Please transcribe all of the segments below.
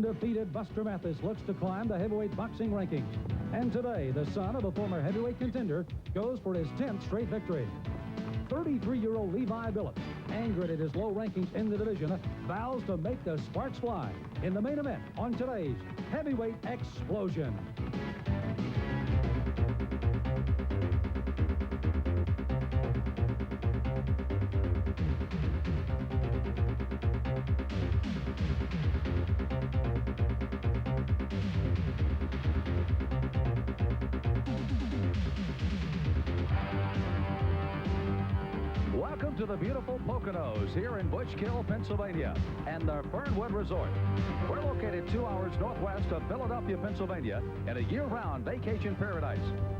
Undefeated Buster Mathis looks to climb the heavyweight boxing rankings. And today, the son of a former heavyweight contender goes for his 10th straight victory. 33-year-old Levi Billups, angered at his low rankings in the division, vows to make the sparks fly in the main event on today's Heavyweight Explosion. Welcome to the beautiful Poconos here in Bushkill, Pennsylvania, and the Fernwood Resort. We're located 2 hours northwest of Philadelphia, Pennsylvania, in a year-round vacation paradise.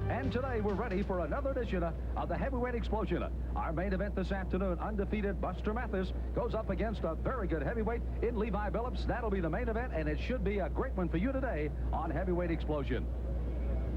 And today we're ready for another edition of the Heavyweight Explosion. Our main event this afternoon, undefeated Buster Mathis goes up against a very good heavyweight in Levi Billups. That'll be the main event, and it should be a great one for you today on Heavyweight Explosion.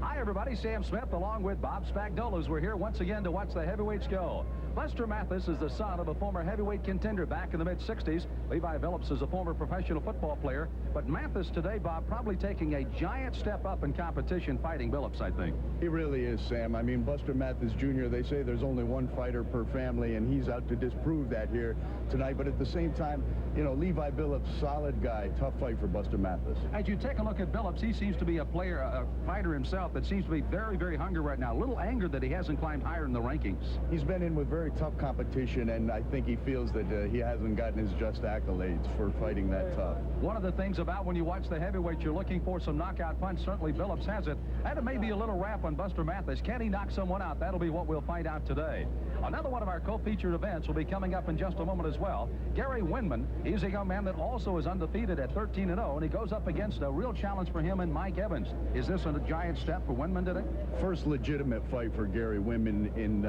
Hi, everybody. Sam Smith along with Bob Spagnolas. We're here once again to watch the heavyweights go. Buster Mathis is the son of a former heavyweight contender back in the mid-60s. Levi Billups is a former professional football player. But Mathis today, Bob, probably taking a giant step up in competition fighting Billups, I think. He really is, Sam. I mean, Buster Mathis Jr., they say there's only one fighter per family, and he's out to disprove that here tonight. But at the same time, you know, Levi Billups, solid guy, tough fight for Buster Mathis. As you take a look at Billups, he seems to be a player, a fighter himself that seems to be very, very hungry right now. A little anger that he hasn't climbed higher in the rankings. He's been in with very tough competition, and I think he feels that he hasn't gotten his just accolades for fighting that tough. One of the things about when you watch the heavyweight, you're looking for some knockout punch. Certainly Billups has it. And it may be a little rap on Buster Mathis. Can he knock someone out? That'll be what we'll find out today. Another one of our co-featured events will be coming up in just a moment as well. Gary Winmon, he's a young man that also is undefeated at 13-0, and he goes up against a real challenge for him and Mike Evans. Is this a giant step for Winmon today? First legitimate fight for Gary Winmon in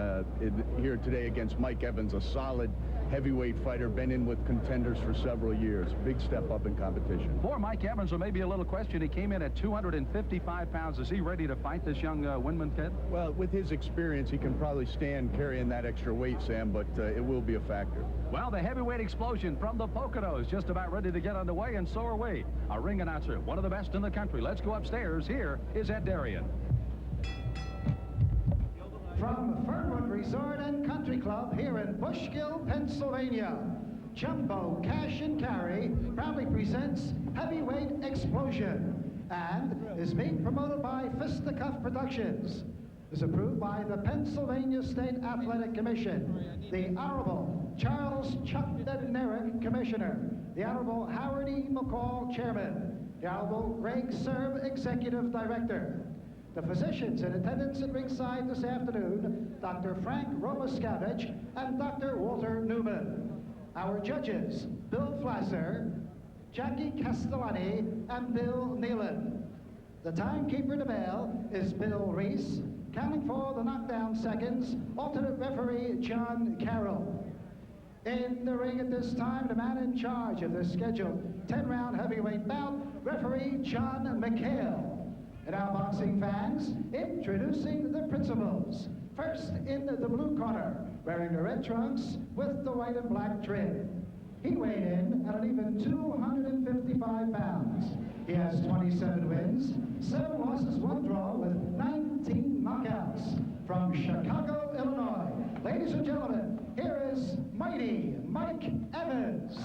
here today against Mike Evans, a solid heavyweight fighter, been in with contenders for several years. Big step up in competition. For Mike Evans, there may be a little question. He came in at 255 pounds. Is he ready to fight this young Winmon kid? Well, with his experience, he can probably stand carrying that extra weight, Sam, but it will be a factor. Well, the heavyweight explosion from the Poconos just about ready to get underway, and so are we. Our ring announcer, one of the best in the country. Let's go upstairs. Here is Ed Darien. From Fernwood Resort and Country Club here in Bushkill, Pennsylvania, Jumbo Cash and Carry proudly presents Heavyweight Explosion and is being promoted by Fisticuff Productions. Is approved by the Pennsylvania State Athletic Commission, the Honorable Charles Chuck Nednerick, Commissioner, the Honorable Howard E. McCall, Chairman, the Honorable Greg Serb, Executive Director. The physicians in attendance at ringside this afternoon, Dr. Frank Romaskavich and Dr. Walter Newman. Our judges, Bill Flasser, Jackie Castellani, and Bill Nealon. The timekeeper to bell is Bill Reese, counting for the knockdown seconds, alternate referee John Carroll. In the ring at this time, the man in charge of this scheduled 10-round heavyweight bout, referee John McHale. And our boxing fans, introducing the principals. First in the blue corner, wearing the red trunks with the white and black trim. He weighed in at an even 255 pounds. He has 27 wins, 7 losses, 1 draw with 19 knockouts. From Chicago, Illinois, ladies and gentlemen, here is mighty Mike Evans.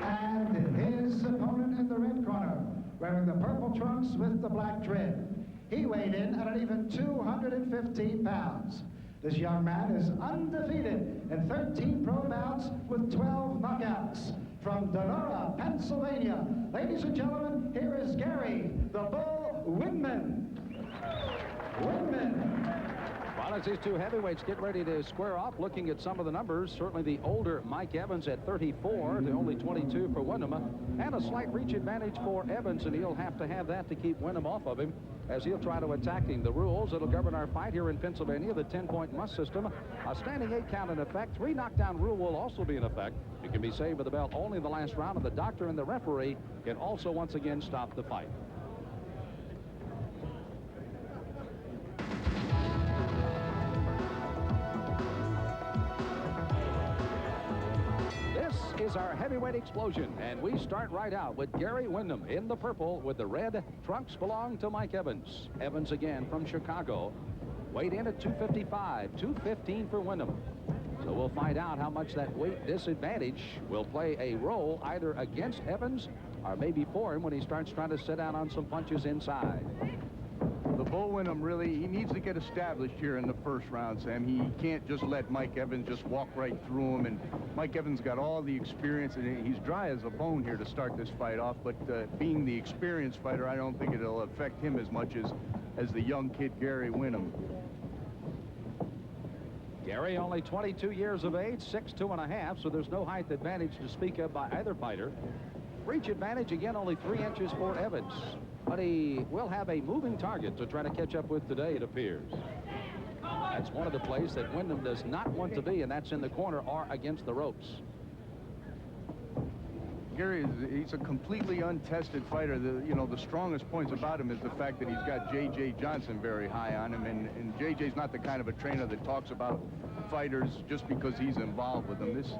And his opponent in the red corner, wearing the purple trunks with the black trim. He weighed in at an even 215 pounds. This young man is undefeated in 13 pro bouts with 12 knockouts. From Donora, Pennsylvania, ladies and gentlemen, here is Gary the Bull Winmon. Well, as these two heavyweights get ready to square off, looking at some of the numbers, certainly the older Mike Evans at 34, the only 22 for Winmon, and a slight reach advantage for Evans, and he'll have to have that to keep Winmon off of him as he'll try to attack him. The rules that'll govern our fight here in Pennsylvania, the 10-point must system, a standing 8 count in effect, 3 knockdown rule will also be in effect. You can be saved with the belt only in the last round, and the doctor and the referee can also once again stop the fight. This is our heavyweight explosion, and we start right out with Gary Winmon in the purple with the red. Trunks belong to Mike Evans. Evans again from Chicago. Weighed in at 255, 215 for Winmon. So we'll find out how much that weight disadvantage will play a role either against Evans or maybe for him when he starts trying to sit down on some punches inside. The Bull Winmon really, he needs to get established here in the first round, Sam. He can't just let Mike Evans just walk right through him. And Mike Evans got all the experience, and he's dry as a bone here to start this fight off. But being the experienced fighter, I don't think it'll affect him as much as the young kid, Gary Winmon. Gary only 22 years of age, 6'2½", so there's no height advantage to speak of by either fighter. Reach advantage, again, only 3 inches for Evans. But he will have a moving target to try to catch up with today, it appears. That's one of the places that Winmon does not want to be, and that's in the corner or against the ropes. Gary, he's a completely untested fighter. The strongest points about him is the fact that he's got J.J. Johnson very high on him, and J.J.'s not the kind of a trainer that talks about fighters just because he's involved with them. This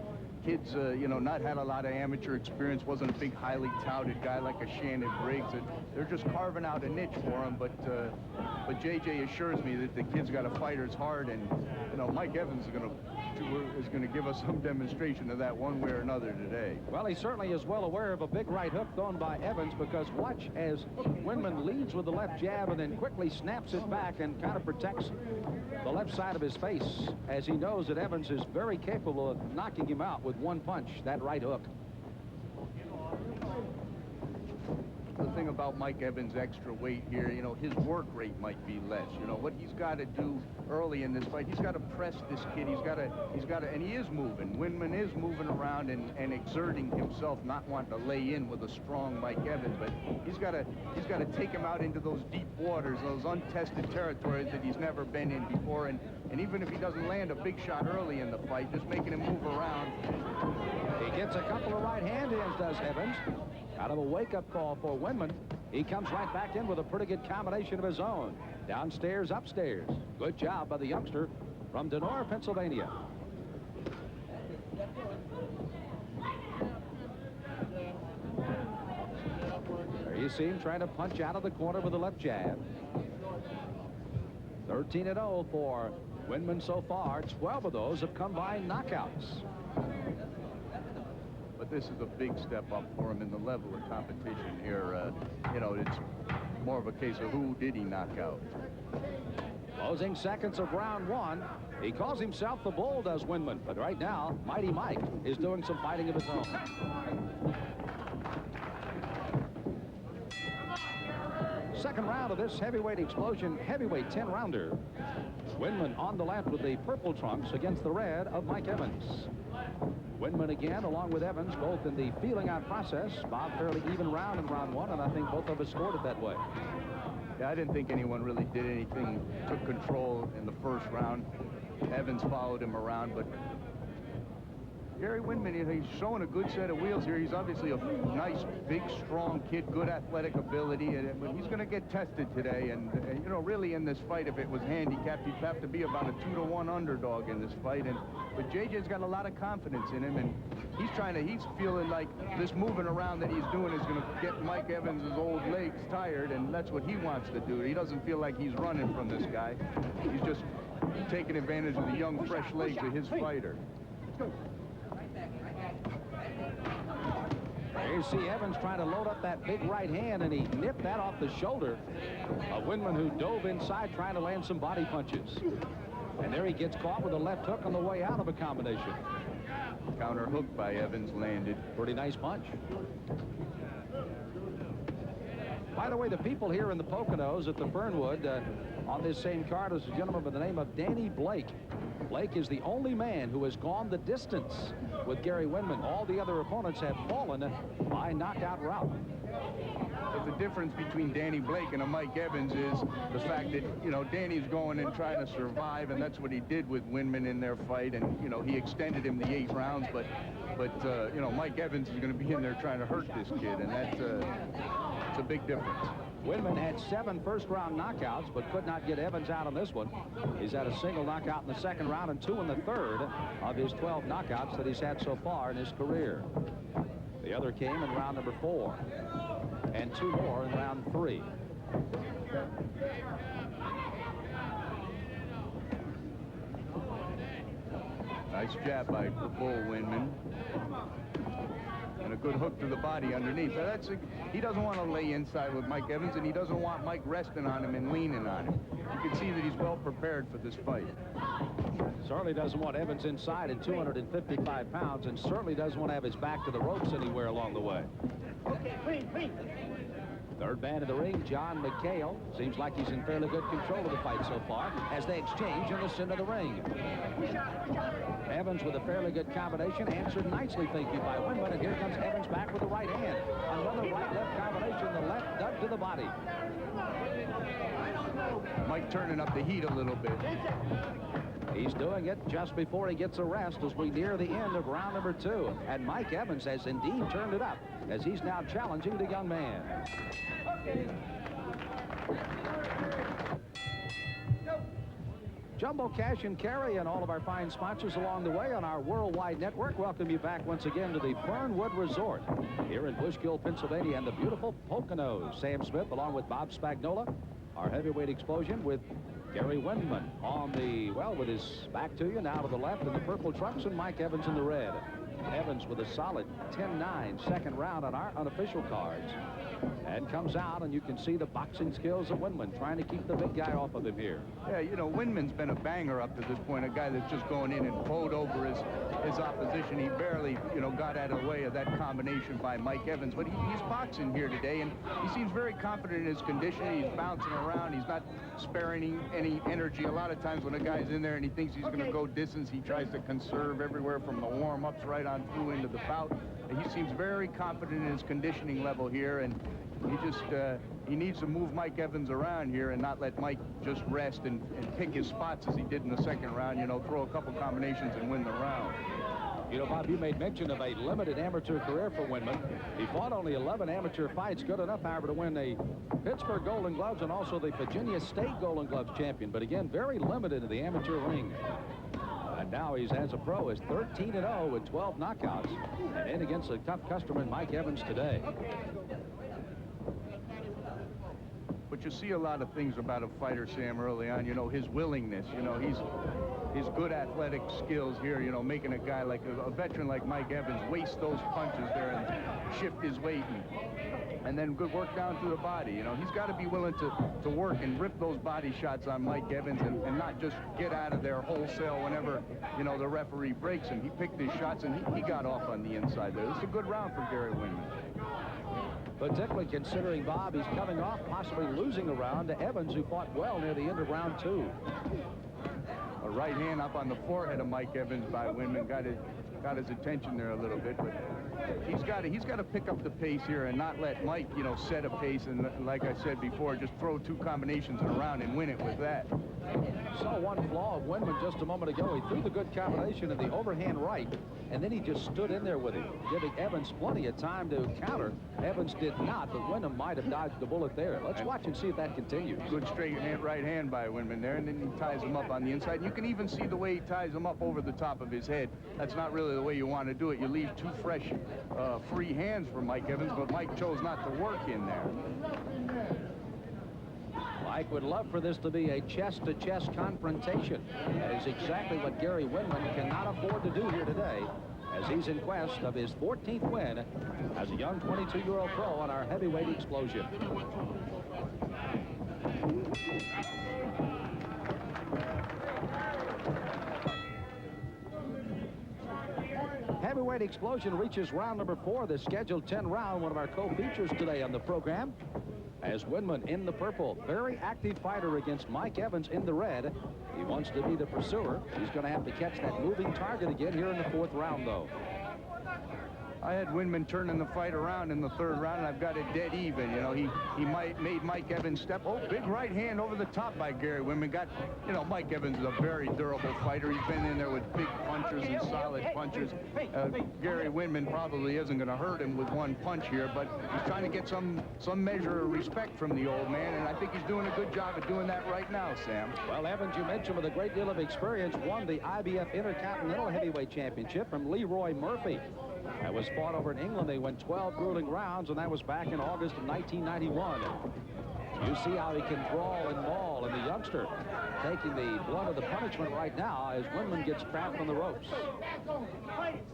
kid's, not had a lot of amateur experience, wasn't a big, highly touted guy like a Shannon Briggs. They're just carving out a niche for him, but J.J. assures me that the kid's got a fighter's heart, and, Mike Evans is going to give us some demonstration of that one way or another today. Well, he certainly is well aware of a big right hook thrown by Evans, because watch as Winmon leads with the left jab and then quickly snaps it back and kind of protects the left side of his face, as he knows that Evans is very capable of knocking him out with one punch, that right hook. The thing about Mike Evans' extra weight here, his work rate might be less. What he's got to do early in this fight, he's got to press this kid. He's got to, and he is moving. Winmon is moving around and exerting himself, not wanting to lay in with a strong Mike Evans, but he's got to take him out into those deep waters, those untested territories that he's never been in before. And even if he doesn't land a big shot early in the fight, just making him move around. He gets a couple of right hand-ins, does Evans. Out of a wake-up call for Winmon. He comes right back in with a pretty good combination of his own. Downstairs, upstairs. Good job by the youngster from Denora, Pennsylvania. There you see him trying to punch out of the corner with the left jab. 13-0 for Winmon so far. 12 of those have come by knockouts. But this is a big step up for him in the level of competition here. It's more of a case of who did he knock out. Closing seconds of round one. He calls himself the Bull, does Winmon. But right now, Mighty Mike is doing some fighting of his own. Second round of this heavyweight explosion, heavyweight 10-rounder. Winmon on the left with the purple trunks against the red of Mike Evans. Winmon again, along with Evans, both in the feeling out process. Bob, fairly even round in round one, and I think both of us scored it that way. Yeah, I didn't think anyone really did anything, took control in the first round. Evans followed him around, but Gary Winmon, he's showing a good set of wheels here. He's obviously a nice, big, strong kid, good athletic ability, but he's going to get tested today. And really in this fight, if it was handicapped, he'd have to be about a 2-to-1 underdog in this fight. But JJ's got a lot of confidence in him, and he's feeling like this moving around that he's doing is going to get Mike Evans' old legs tired, and that's what he wants to do. He doesn't feel like he's running from this guy. He's just taking advantage of the young, fresh legs of his fighter. There you see Evans trying to load up that big right hand, and he nipped that off the shoulder of Winmon, who dove inside trying to land some body punches. And there he gets caught with a left hook on the way out of a combination. Counter hook by Evans landed. Pretty nice punch. By the way, the people here in the Poconos at the Fernwood on this same card is a gentleman by the name of Danny Blake. Blake is the only man who has gone the distance with Gary Winmon. All the other opponents have fallen by knockout route. But the difference between Danny Blake and a Mike Evans is the fact that, Danny's going and trying to survive, and that's what he did with Winmon in their fight. And, he extended him the 8 rounds, but Mike Evans is going to be in there trying to hurt this kid, and that's it's a big difference. Winmon had 7 first-round knockouts, but could not get Evans out on this one. He's had a single knockout in the second round and 2 in the third of his 12 knockouts that he's had so far in his career. The other came in round number 4, and 2 more in round 3. Nice jab by Bull Winmon. And a good hook to the body underneath. Now he doesn't want to lay inside with Mike Evans, and he doesn't want Mike resting on him and leaning on him. You can see that he's well prepared for this fight. Certainly doesn't want Evans inside at 255 pounds, and certainly doesn't want to have his back to the ropes anywhere along the way. Okay, clean. Third man in the ring, John McHale. Seems like he's in fairly good control of the fight so far as they exchange in the center of the ring. Evans with a fairly good combination, answered nicely, thank you, by Winmon, and here comes Evans back with the right hand. Another right-left combination, the left dug to the body. Mike turning up the heat a little bit. He's doing it just before he gets a rest as we near the end of round number 2. And Mike Evans has indeed turned it up as he's now challenging the young man. Jumbo Cash and Carry and all of our fine sponsors along the way on our worldwide network welcome you back once again to the Fernwood Resort here in Bushkill, Pennsylvania, and the beautiful Poconos. Sam Smith along with Bob Spagnola, our heavyweight explosion with Gary Winmon on the, well, with his back to you, now to the left in the purple trunks, and Mike Evans in the red. Evans with a solid 10-9 second round on our unofficial cards. And comes out, and you can see the boxing skills of Winmon trying to keep the big guy off of him here. Yeah, you know, Winman's been a banger up to this point, a guy that's just going in and bowed over his opposition. He barely, you know, got out of the way of that combination by Mike Evans. But he's boxing here today, and he seems very confident in his conditioning. He's bouncing around. He's not sparing any energy. A lot of times when a guy's in there and he thinks he's going to go distance, he tries to conserve everywhere from the warm-ups right on through into the bout. He seems very confident in his conditioning level here, and he needs to move Mike Evans around here and not let Mike just rest and pick his spots as he did in the second round, you know, throw a couple combinations and win the round. You know, Bob, you made mention of a limited amateur career for Winmon. He fought only 11 amateur fights, good enough, however, to win the Pittsburgh Golden Gloves and also the Virginia State Golden Gloves champion, but again, very limited in the amateur ring. And now he's, as a pro, is 13-0 with 12 knockouts, and in against a tough customer in Mike Evans today. But you see a lot of things about a fighter, Sam, early on. You know, his willingness. You know, his good athletic skills here, you know, making a guy like a veteran like Mike Evans waste those punches there and shift his weight and then good work down through the body. You know, he's got to be willing to work and rip those body shots on Mike Evans and not just get out of there wholesale whenever, you know, the referee breaks him. He picked his shots and he got off on the inside there. It's a good round for Gary Winmon. Particularly considering, Bob, he's coming off possibly losing a round to Evans, who fought well near the end of round 2. A right hand up on the forehead of Mike Evans by Winmon got his attention there a little bit, but he's got to pick up the pace here and not let Mike, you know, set a pace and, like I said before, just throw 2 combinations in a round and win it with that. Saw one flaw of Winmon just a moment ago. He threw the good combination of the overhand right, and then he just stood in there with him, giving Evans plenty of time to counter. Evans did not, but Winmon might have dodged the bullet there. Let's watch and see if that continues. Good straight right hand by Winmon there, and then he ties him up on the inside. You can even see the way he ties him up over the top of his head. That's not really the way you want to do it. You leave 2 fresh, free hands for Mike Evans, but Mike chose not to work in there. Mike would love for this to be a chest-to-chest confrontation. That is exactly what Gary Winmon cannot afford to do here today, as he's in quest of his 14th win as a young 22-year-old pro on our heavyweight explosion. Heavyweight explosion reaches round number 4, the scheduled 10 round, one of our co-features today on the program. As Winmon in the purple, very active fighter against Mike Evans in the red. He wants to be the pursuer. He's going to have to catch that moving target again here in the 4th round, though. I had Winmon turning the fight around in the third round, and I've got it dead even. You know, he made Mike Evans step. Oh, big right hand over the top by Gary Winmon. Got, you know, Mike Evans is a very durable fighter. He's been in there with big punchers and solid punchers. Gary Winmon probably isn't going to hurt him with one punch here, but he's trying to get some measure of respect from the old man, and I think he's doing a good job of doing that right now, Sam. Well, Evans, you mentioned with a great deal of experience, won the IBF Intercontinental Heavyweight Championship from Leroy Murphy. That was fought over in England. They went 12 grueling rounds, and that was back in August of 1991. You see how he can brawl and maul, and the youngster taking the blunt of the punishment right now as Winmon gets trapped on the ropes.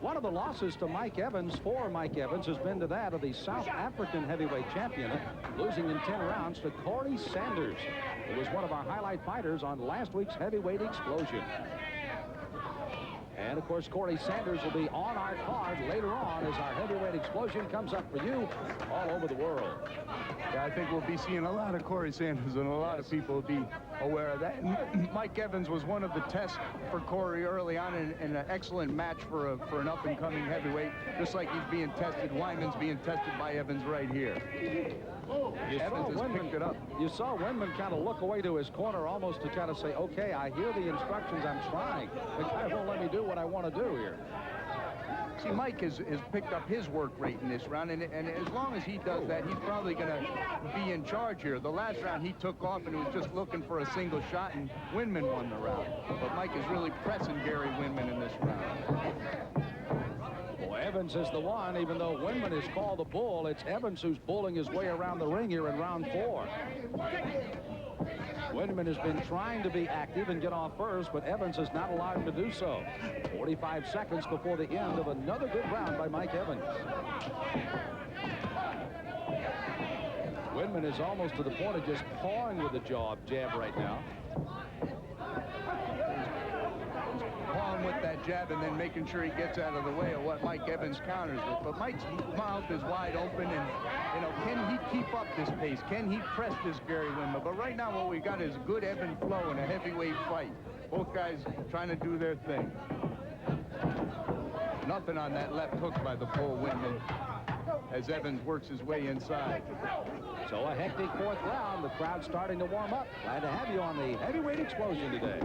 One of the losses to Mike Evans, for Mike Evans, has been to that of the South African heavyweight champion, losing in 10 rounds to Corey Sanders, who was one of our highlight fighters on last week's heavyweight explosion. And, of course, Corey Sanders will be on our card later on as our heavyweight explosion comes up for you all over the world. Yeah, I think we'll be seeing a lot of Corey Sanders, and a lot of people will be aware of that. And Mike Evans was one of the tests for Corey early on, and an excellent match for an up-and-coming heavyweight, just like he's being tested. Wyman's being tested by Evans right here. Evans has picked it up. You saw Winmon kind of look away to his corner almost to kind of say, okay, I hear the instructions, I'm trying. The guy won't let me do what I want to do here. See, Mike has picked up his work rate in this round, and as long as he does that, he's probably going to be in charge here. The last round, he took off and was just looking for a single shot, and Winmon won the round. But Mike is really pressing Gary Winmon in this round. Evans is the one, even though Winmon is called the bull. It's Evans who's bulling his way around the ring here in round 4. Winmon has been trying to be active and get off first, but Evans has not allowed him to do so. 45 seconds before the end of another good round by Mike Evans. Winmon is almost to the point of just pawing with the jab right now. With that jab and then making sure he gets out of the way of what Mike Evans counters with. But Mike's mouth is wide open, and, you know, can he keep up this pace? Can he press this Gary Winmon? But right now what we got is good ebb and flow in a heavyweight fight. Both guys trying to do their thing. Nothing on that left hook by the bull Winmon as Evans works his way inside. So a hectic 4th round. The crowd starting to warm up. Glad to have you on the heavyweight explosion today.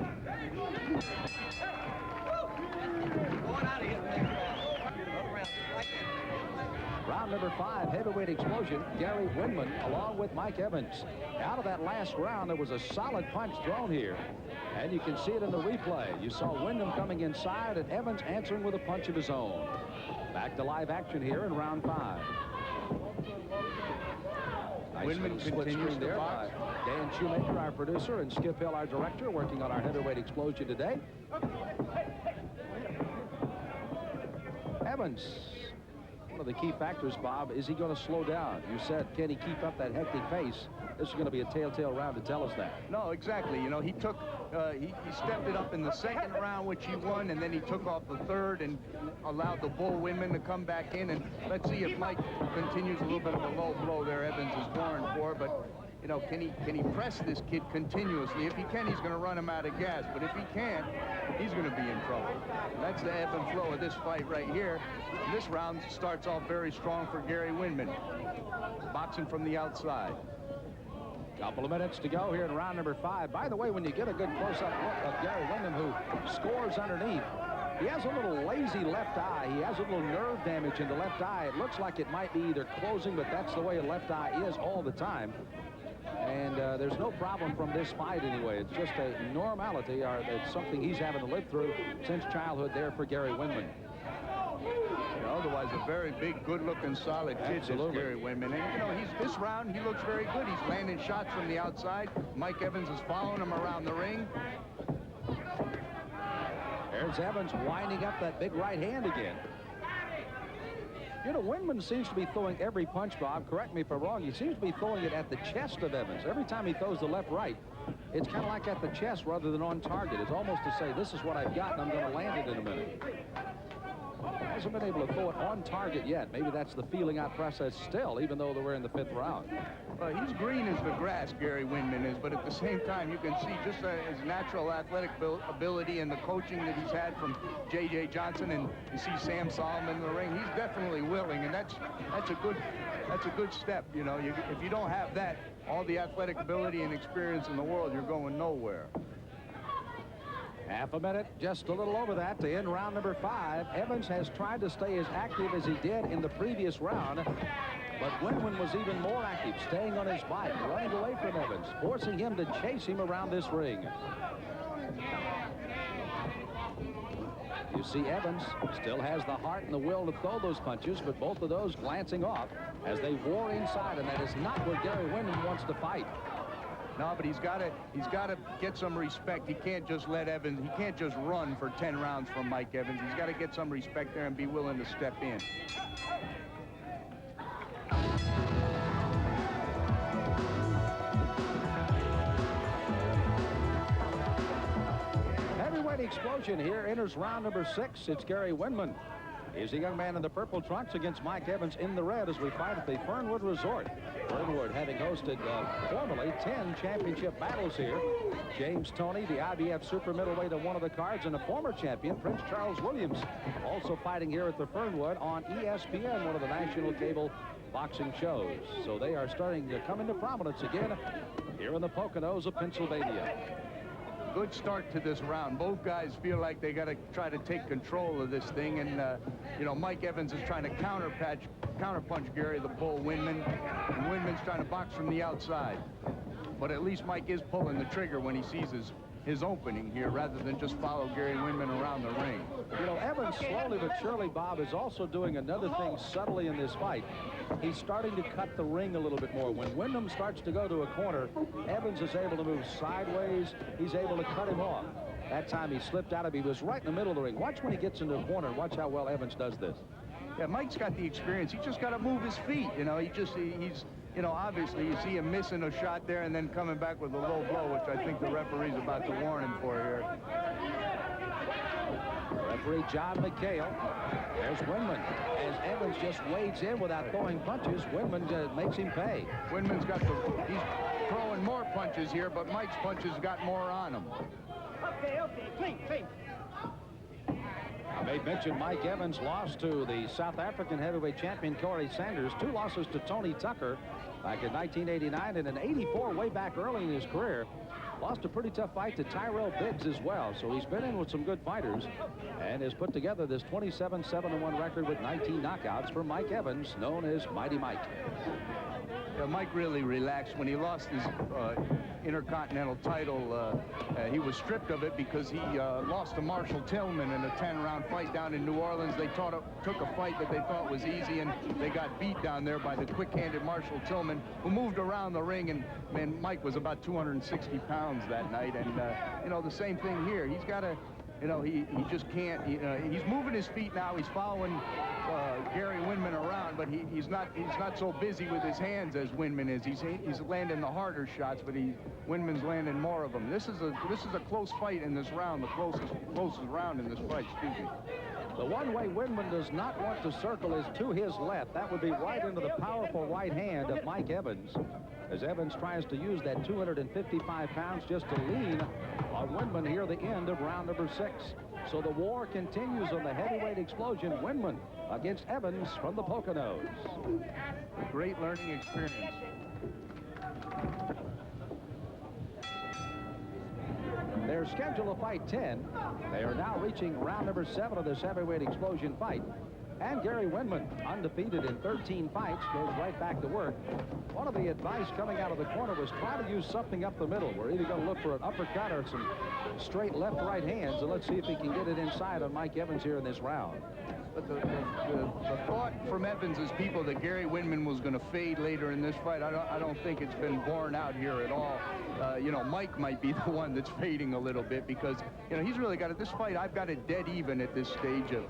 Round number 5, heavyweight explosion. Gary Winmon along with Mike Evans. Out of that last round, there was a solid punch thrown here, and you can see it in the replay. You saw Winmon coming inside and Evans answering with a punch of his own. Back to live action here in round 5. Winmon continues there by Dan Shoemaker, our producer, and Skip Hill, our director, working on our heavyweight explosion today. Evans, one of the key factors, Bob, is he going to slow down? You said, can he keep up that hectic pace? This is going to be a telltale round to tell us that. No, exactly. You know, he took, he stepped it up in the 2nd round, which he won, and then he took off the 3rd and allowed the bull Winmon to come back in. And let's see if Mike continues a little bit of a low blow there. Evans is warned for, but, you know, can he press this kid continuously? If he can, he's going to run him out of gas. But if he can't, he's going to be in trouble. And that's the ebb and flow of this fight right here. And this round starts off very strong for Gary Winmon. Boxing from the outside. Couple of minutes to go here in round number 5. By the way, when you get a good close-up look of Gary Winmon, who scores underneath, he has a little lazy left eye. He has a little nerve damage in the left eye. It looks like it might be either closing, but that's the way a left eye is all the time. And there's no problem from this fight anyway. It's just a normality, or it's something he's having to live through since childhood there for Gary Winmon. Otherwise, a very big, good-looking, solid kid, this Gary Winmon. And, you know, this round, he looks very good. He's landing shots from the outside. Mike Evans is following him around the ring. There's Evans winding up that big right hand again. You know, Winmon seems to be throwing every punch, Bob. Correct me if I'm wrong. He seems to be throwing it at the chest of Evans. Every time he throws the left-right, it's kind of like at the chest rather than on target. It's almost to say, this is what I've got, and I'm going to land it in a minute. Hasn't been able to throw it on target yet. Maybe that's the feeling out process still, even though we're in the 5th round. He's green as the grass, Gary Winmon is, but at the same time, you can see just his natural athletic ability and the coaching that he's had from J.J. Johnson, and you see Sam Solomon in the ring. He's definitely willing, and that's a good step. You know, if you don't have that, all the athletic ability and experience in the world, you're going nowhere. Half a minute, just a little over that to end round number 5. Evans has tried to stay as active as he did in the previous round, but Winmon was even more active, staying on his bike, running away from Evans, forcing him to chase him around this ring. You see Evans still has the heart and the will to throw those punches, but both of those glancing off as they war inside, and that is not where Gary Winmon wants to fight. No, but he's got to get some respect. He can't just let Evans, he can't just run for 10 rounds from Mike Evans. He's got to get some respect there and be willing to step in. Heavyweight explosion here enters round number 6. It's Gary Winmon. He's a young man in the purple trunks against Mike Evans in the red as we fight at the Fernwood Resort. Fernwood having hosted formerly 10 championship battles here. James Toney, the IBF super middleweight on one of the cards, and a former champion, Prince Charles Williams, also fighting here at the Fernwood on ESPN, one of the national cable boxing shows. So they are starting to come into prominence again here in the Poconos of Pennsylvania. Good start to this round. Both guys feel like they got to try to take control of this thing, and you know, Mike Evans is trying to counterpunch Gary the Bull Winmon, and Winman's trying to box from the outside. But at least Mike is pulling the trigger when he sees his opening here, rather than just follow Gary Winmon around the ring. You know, Evans slowly but surely, Bob, is also doing another thing subtly in this fight. He's starting to cut the ring a little bit more. When Wyndham starts to go to a corner, Evans is able to move sideways. He's able to cut him off. That time he slipped out of it. He was right in the middle of the ring. Watch when he gets into a corner, and watch how well Evans does this. Yeah, Mike's got the experience. He just got to move his feet. You know, he's, you know, obviously you see him missing a shot there and then coming back with a low blow, which I think the referee's about to warn him for here. Referee John McHale. There's Winmon. As Evans just wades in without throwing punches, Winmon makes him pay. Winman's he's throwing more punches here, but Mike's punches got more on him. Okay, clean. I may mention Mike Evans lost to the South African heavyweight champion Corey Sanders. 2 losses to Tony Tucker back in 1989, and in 84 way back early in his career. Lost a pretty tough fight to Tyrell Biggs as well. So he's been in with some good fighters and has put together this 27-7-1 record with 19 knockouts for Mike Evans, known as Mighty Mike. Yeah, Mike really relaxed when he lost his Intercontinental title. He was stripped of it because he lost to Marshall Tillman in a 10-round fight down in New Orleans. They took a fight that they thought was easy, and they got beat down there by the quick-handed Marshall Tillman, who moved around the ring. And man, Mike was about 260 pounds that night. And you know, the same thing here. He's got to, you know, he just can't. He's moving his feet now. He's following Gary Winmon around, but he's not so busy with his hands as Winmon is. He's landing the harder shots, but Winman's landing more of them. This is a close fight in this round, the closest round in this fight. Excuse me. The one way Winmon does not want to circle is to his left. That would be right into the powerful right hand of Mike Evans, as Evans tries to use that 255 pounds just to lean on Winmon here at the end of round number 6. So the war continues on the heavyweight explosion. Winmon against Evans from the Poconos. Great learning experience. They're scheduled to fight 10. They are now reaching round number 7 of this heavyweight explosion fight. And Gary Winmon, undefeated in 13 fights, goes right back to work. One of the advice coming out of the corner was try to use something up the middle. We're either going to look for an uppercut or some straight left-right hands, and let's see if he can get it inside on Mike Evans here in this round. But the thought from Evans' people that Gary Winmon was going to fade later in this fight, I don't think it's been borne out here at all. You know, Mike might be the one that's fading a little bit because, you know, he's really got it. This fight, I've got it dead even at this stage of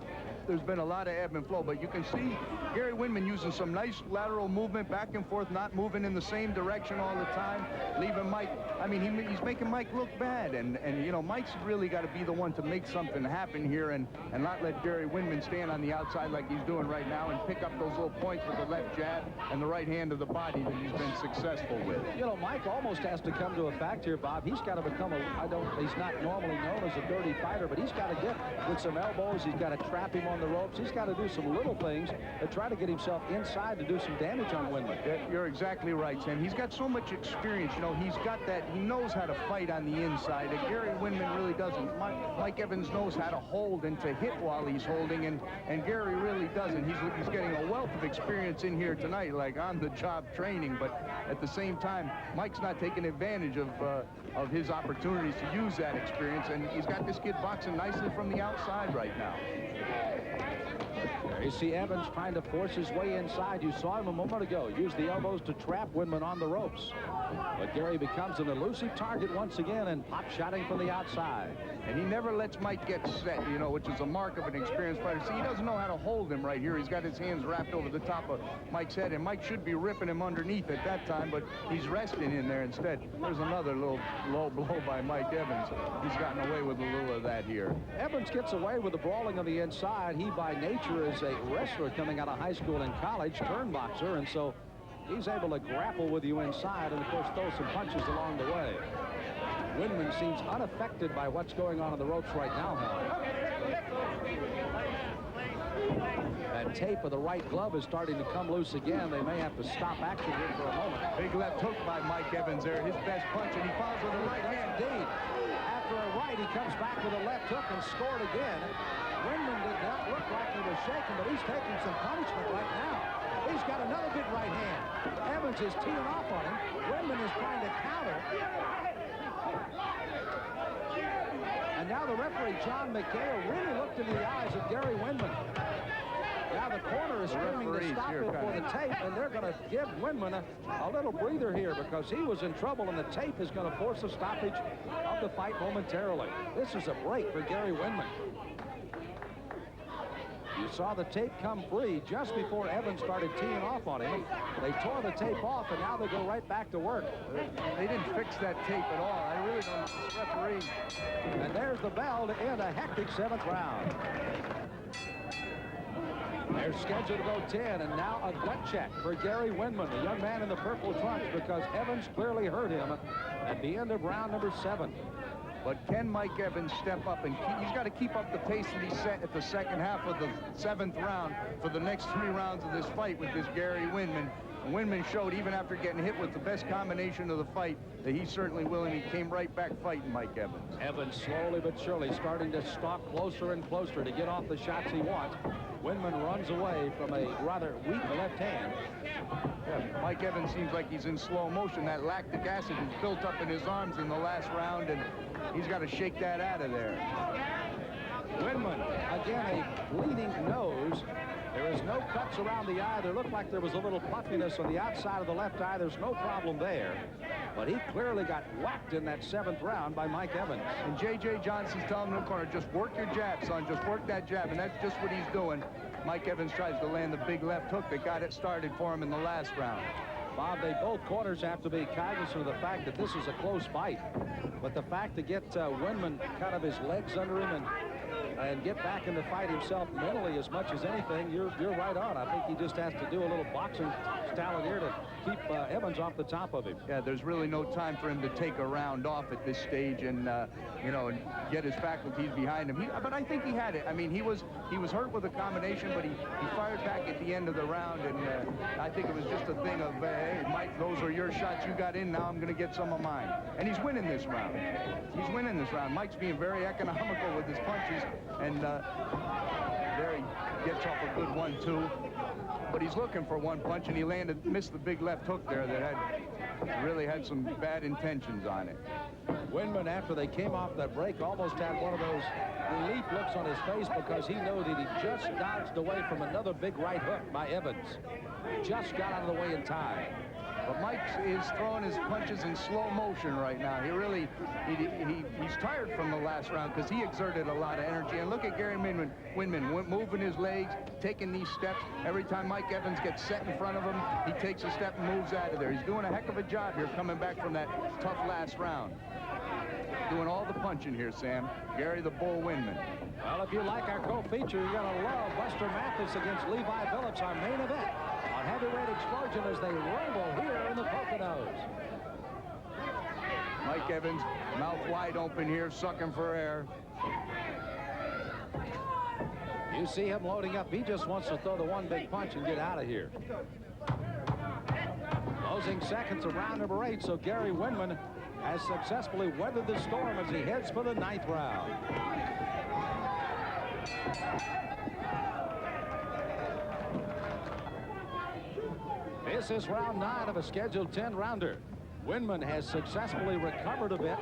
there's been a lot of ebb and flow, but you can see Gary Winmon using some nice lateral movement back and forth, not moving in the same direction all the time, leaving Mike. I mean, he's making Mike look bad, and you know, Mike's really got to be the one to make something happen here and not let Gary Winmon stand on the outside like he's doing right now and pick up those little points with the left jab and the right hand of the body that he's been successful with. You know, Mike almost has to come to a fact here, Bob. He's got to become he's not normally known as a dirty fighter, but he's got to get with some elbows. He's got to trap him on the ropes. He's got to do some little things to try to get himself inside to do some damage on Winmon. Yeah, you're exactly right, Sam. He's got so much experience. You know, he's got that. He knows how to fight on the inside. And Gary Winmon really doesn't. Mike Evans knows how to hold and to hit while he's holding, and Gary really doesn't. He's getting a wealth of experience in here tonight, like on-the-job training, but at the same time, Mike's not taking advantage of his opportunities to use that experience, and he's got this kid boxing nicely from the outside right now. There you see Evans trying to force his way inside. You saw him a moment ago use the elbows to trap Winmon on the ropes. But Gary becomes an elusive target once again and pop-shotting from the outside. And he never lets Mike get set, you know, which is a mark of an experienced fighter. See, he doesn't know how to hold him right here. He's got his hands wrapped over the top of Mike's head, and Mike should be ripping him underneath at that time, but he's resting in there instead. There's another little low blow by Mike Evans. He's gotten away with a little of that here. Evans gets away with the brawling on the inside. He, by nature, is a wrestler coming out of high school and college, turn boxer, and so he's able to grapple with you inside and, of course, throw some punches along the way. Winmon seems unaffected by what's going on the ropes right now, however. That tape of the right glove is starting to come loose again. They may have to stop action here for a moment. Big left hook by Mike Evans there. His best punch, and he follows with a right hand. Indeed. After a right, he comes back with a left hook and scored again. Winmon did not look like he was shaking, but he's taking some punishment right now. He's got another big right hand. Evans is teeing off on him. Winmon is trying to counter. And now the referee, John McHale, really looked into the eyes of Gary Winmon. Now the corner is screaming to stop it for the tape, and they're going to give Winmon a little breather here because he was in trouble, and the tape is going to force a stoppage of the fight momentarily. This is a break for Gary Winmon. You saw the tape come free just before Evans started teeing off on him. They tore the tape off, and now they go right back to work. They didn't fix that tape at all. I really don't know this referee. And there's the bell to end a hectic 7th round. They're scheduled to go 10, and now a gut check for Gary Winmon, the young man in the purple trunks, because Evans clearly hurt him at the end of round number 7. But can Mike Evans step up and he's got to keep up the pace that he set at the second half of the 7th round for the next 3 rounds of this fight with this Gary Winmon. And Winmon showed, even after getting hit with the best combination of the fight, that he's certainly willing. He came right back fighting Mike Evans. Evans slowly but surely starting to stalk closer and closer to get off the shots he wants. Winmon runs away from a rather weak left hand. Yeah, Mike Evans seems like he's in slow motion. That lactic acid is built up in his arms in the last round, and he's got to shake that out of there. Winmon, again, a bleeding nose. There is no cuts around the eye. There looked like there was a little puffiness on the outside of the left eye. There's no problem there. But he clearly got whacked in that 7th round by Mike Evans. And J.J. Johnson's telling him in the corner, just work your jab, son. Just work that jab. And that's just what he's doing. Mike Evans tries to land the big left hook that got it started for him in the last round. Bob, both corners have to be cognizant of the fact that this is a close fight. But the fact to get Winmon kind of his legs under him and get back in the fight himself mentally as much as anything, you're right on. I think he just has to do a little boxing style here to keep Evans off the top of him. Yeah, there's really no time for him to take a round off at this stage and you know, and get his faculties behind him. But I think he had it. I mean, he was hurt with a combination, but he fired back at the end of the round, and I think it was just a thing of, hey, Mike, those are your shots you got in. Now I'm going to get some of mine. And he's winning this round. He's winning this round. Mike's being very economical with his punches, and there he gets off a good 1-2. But he's looking for one punch, and he missed the big left hook there that really had some bad intentions on it. Winmon, after they came off that break, almost had one of those relief looks on his face because he knew that he just dodged away from another big right hook by Evans. Just got out of the way in time. But Mike is throwing his punches in slow motion right now. He's tired from the last round because he exerted a lot of energy. And look at Gary Winmon moving his legs, taking these steps. Every time Mike Evans gets set in front of him, he takes a step and moves out of there. He's doing a heck of a job here coming back from that tough last round. Doing all the punching here, Sam. Gary the Bull Winmon. Well, if you like our co-feature, you're going to love Buster Mathis against Levi Billups, our main event on Heavyweight Explosion as they rumble here in the Poconos. Mike Evans, mouth wide open here, sucking for air. You see him loading up. He just wants to throw the one big punch and get out of here. Closing seconds of round number 8, so Gary Winmon has successfully weathered the storm as he heads for the 9th round. This is round 9 of a scheduled 10-rounder. Winmon has successfully recovered a bit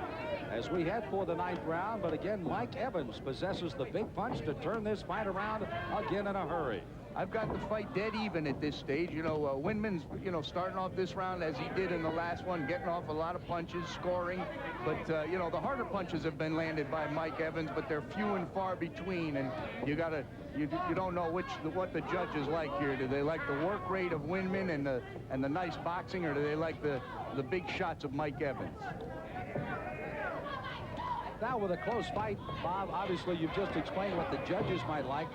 as we head for the 9th round, but again, Mike Evans possesses the big punch to turn this fight around again in a hurry. I've got the fight dead even at this stage. You know, Winman's, starting off this round as he did in the last one, getting off a lot of punches, scoring. But, the harder punches have been landed by Mike Evans, but they're few and far between. And you don't know what the judges like here. Do they like the work rate of Winmon and the nice boxing, or do they like the big shots of Mike Evans? Now with a close fight, Bob, obviously you've just explained what the judges might like.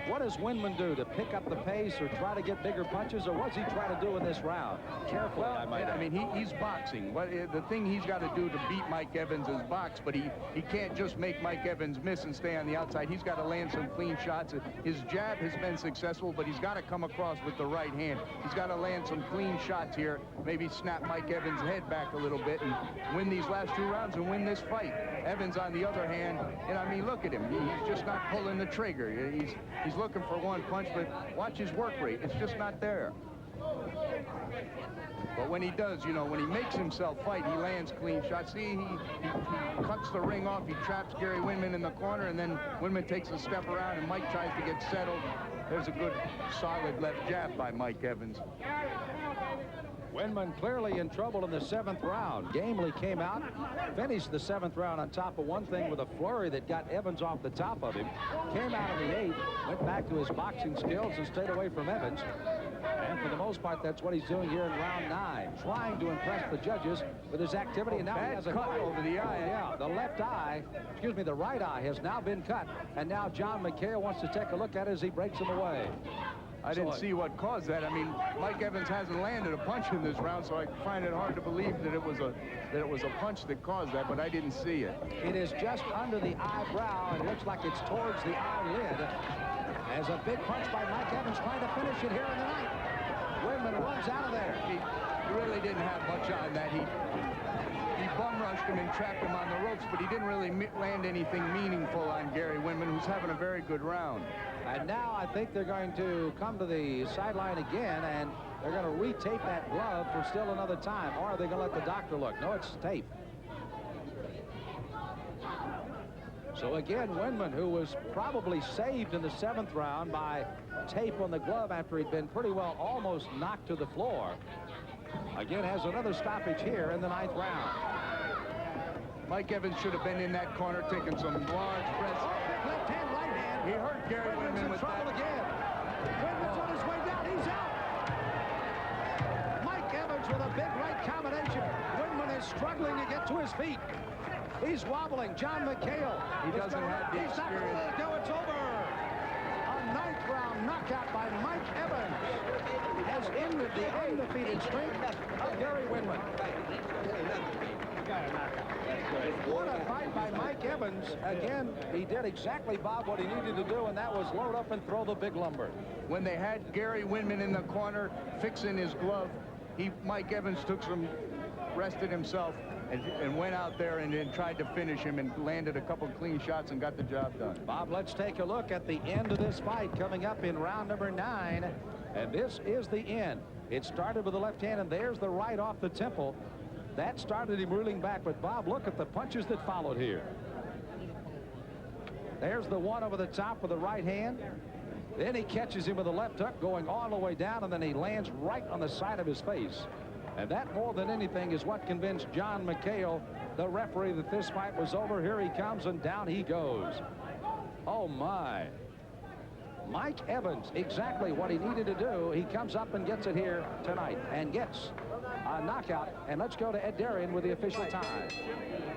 What does Winmon do to pick up the pace or try to get bigger punches, or what's he try to do in this round? Carefully, I might add. I mean, he's boxing. The thing he's got to do to beat Mike Evans is box, but he can't just make Mike Evans miss and stay on the outside. He's got to land some clean shots. His jab has been successful, but he's got to come across with the right hand. He's got to land some clean shots here, maybe snap Mike Evans' head back a little bit and win these last 2 rounds and win this fight. Evans, on the other hand, and I mean, look at him. He's just not pulling the trigger. He's looking for one punch, but watch his work rate. It's just not there. But when he does, when he makes himself fight, he lands clean shots. See, he cuts the ring off. He traps Gary Winmon in the corner, and then Winmon takes a step around, and Mike tries to get settled. There's a good, solid left jab by Mike Evans. Winmon clearly in trouble in the 7th round. Gamely came out, finished the 7th round on top of one thing with a flurry that got Evans off the top of him. Came out in the 8th, went back to his boxing skills and stayed away from Evans. And for the most part, that's what he's doing here in round 9, trying to impress the judges with his activity. And now he has a cut over the eye. Yeah, the right eye has now been cut. And now John McHale wants to take a look at it as he breaks him away. I didn't see what caused that. I mean, Mike Evans hasn't landed a punch in this round, so I find it hard to believe that it was a punch that caused that, but I didn't see it. It is just under the eyebrow, and it looks like it's towards the eyelid. As a big punch by Mike Evans trying to finish it here in the 9th. Winmon runs out of there. He really didn't have much on that. He bum rushed him and trapped him on the ropes, but he didn't really land anything meaningful on Gary Winmon, who's having a very good round. And now I think they're going to come to the sideline again, and they're going to retape that glove for still another time. Or are they going to let the doctor look? No, it's tape. So again, Winmon, who was probably saved in the 7th round by tape on the glove after he'd been pretty well almost knocked to the floor, again has another stoppage here in the 9th round. Mike Evans should have been in that corner taking some large breaths. Oh, left hand, right hand. He hurt Gary Winmon with trouble that. Again. Winmon's on his way down. He's out. Mike Evans with a big right combination. Winmon is struggling to get to his feet. He's wobbling. John McHale. He doesn't have the experience. He's not going to go. It's over. A 9th round knockout by Mike Evans has ended the undefeated streak of Gary Winmon. What a fight by Mike Evans. Again, he did exactly, Bob, what he needed to do, and that was load up and throw the big lumber. When they had Gary Winmon in the corner fixing his glove, Mike Evans rested himself and went out there and then tried to finish him and landed a couple clean shots and got the job done. Bob, let's take a look at the end of this fight coming up in round number 9. And this is the end. It started with the left hand, and there's the right off the temple. That started him reeling back. But, Bob, look at the punches that followed here. There's the one over the top with the right hand. Then he catches him with a left hook going all the way down, and then he lands right on the side of his face. And that, more than anything, is what convinced John McHale, the referee, that this fight was over. Here he comes, and down he goes. Oh, my. Mike Evans, exactly what he needed to do. He comes up and gets it here tonight and gets a knockout. And let's go to Ed Darian with the official time.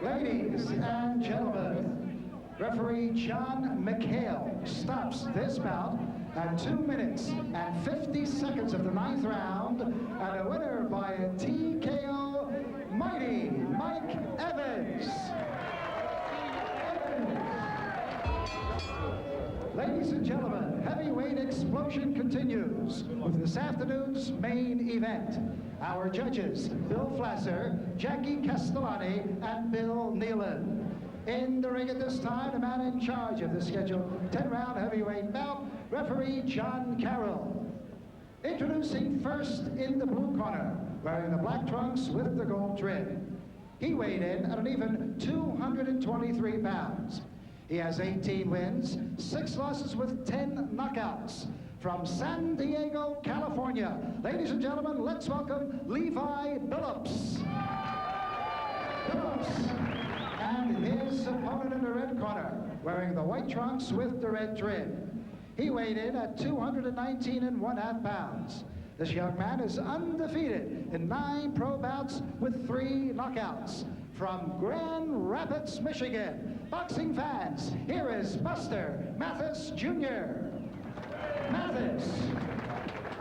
Ladies and gentlemen, referee John McHale stops this bout at 2 minutes and 50 seconds of the 9th round, and a winner by a TKO, mighty Mike Evans. Ladies and gentlemen, heavyweight explosion continues with this afternoon's main event. Our judges, Bill Flasser, Jackie Castellani, and Bill Nealon. In the ring at this time, the man in charge of the scheduled 10-round heavyweight bout, referee John Carroll. Introducing first in the blue corner, wearing the black trunks with the gold trim. He weighed in at an even 223 pounds. He has 18 wins, 6 losses with 10 knockouts. From San Diego, California, ladies and gentlemen, let's welcome Levi Billups. And his opponent in the red corner, wearing the white trunks with the red trim. He weighed in at 219.5 pounds. This young man is undefeated in 9 pro bouts with 3 knockouts. From Grand Rapids, Michigan, boxing fans, here is Buster Mathis Jr. Mathis.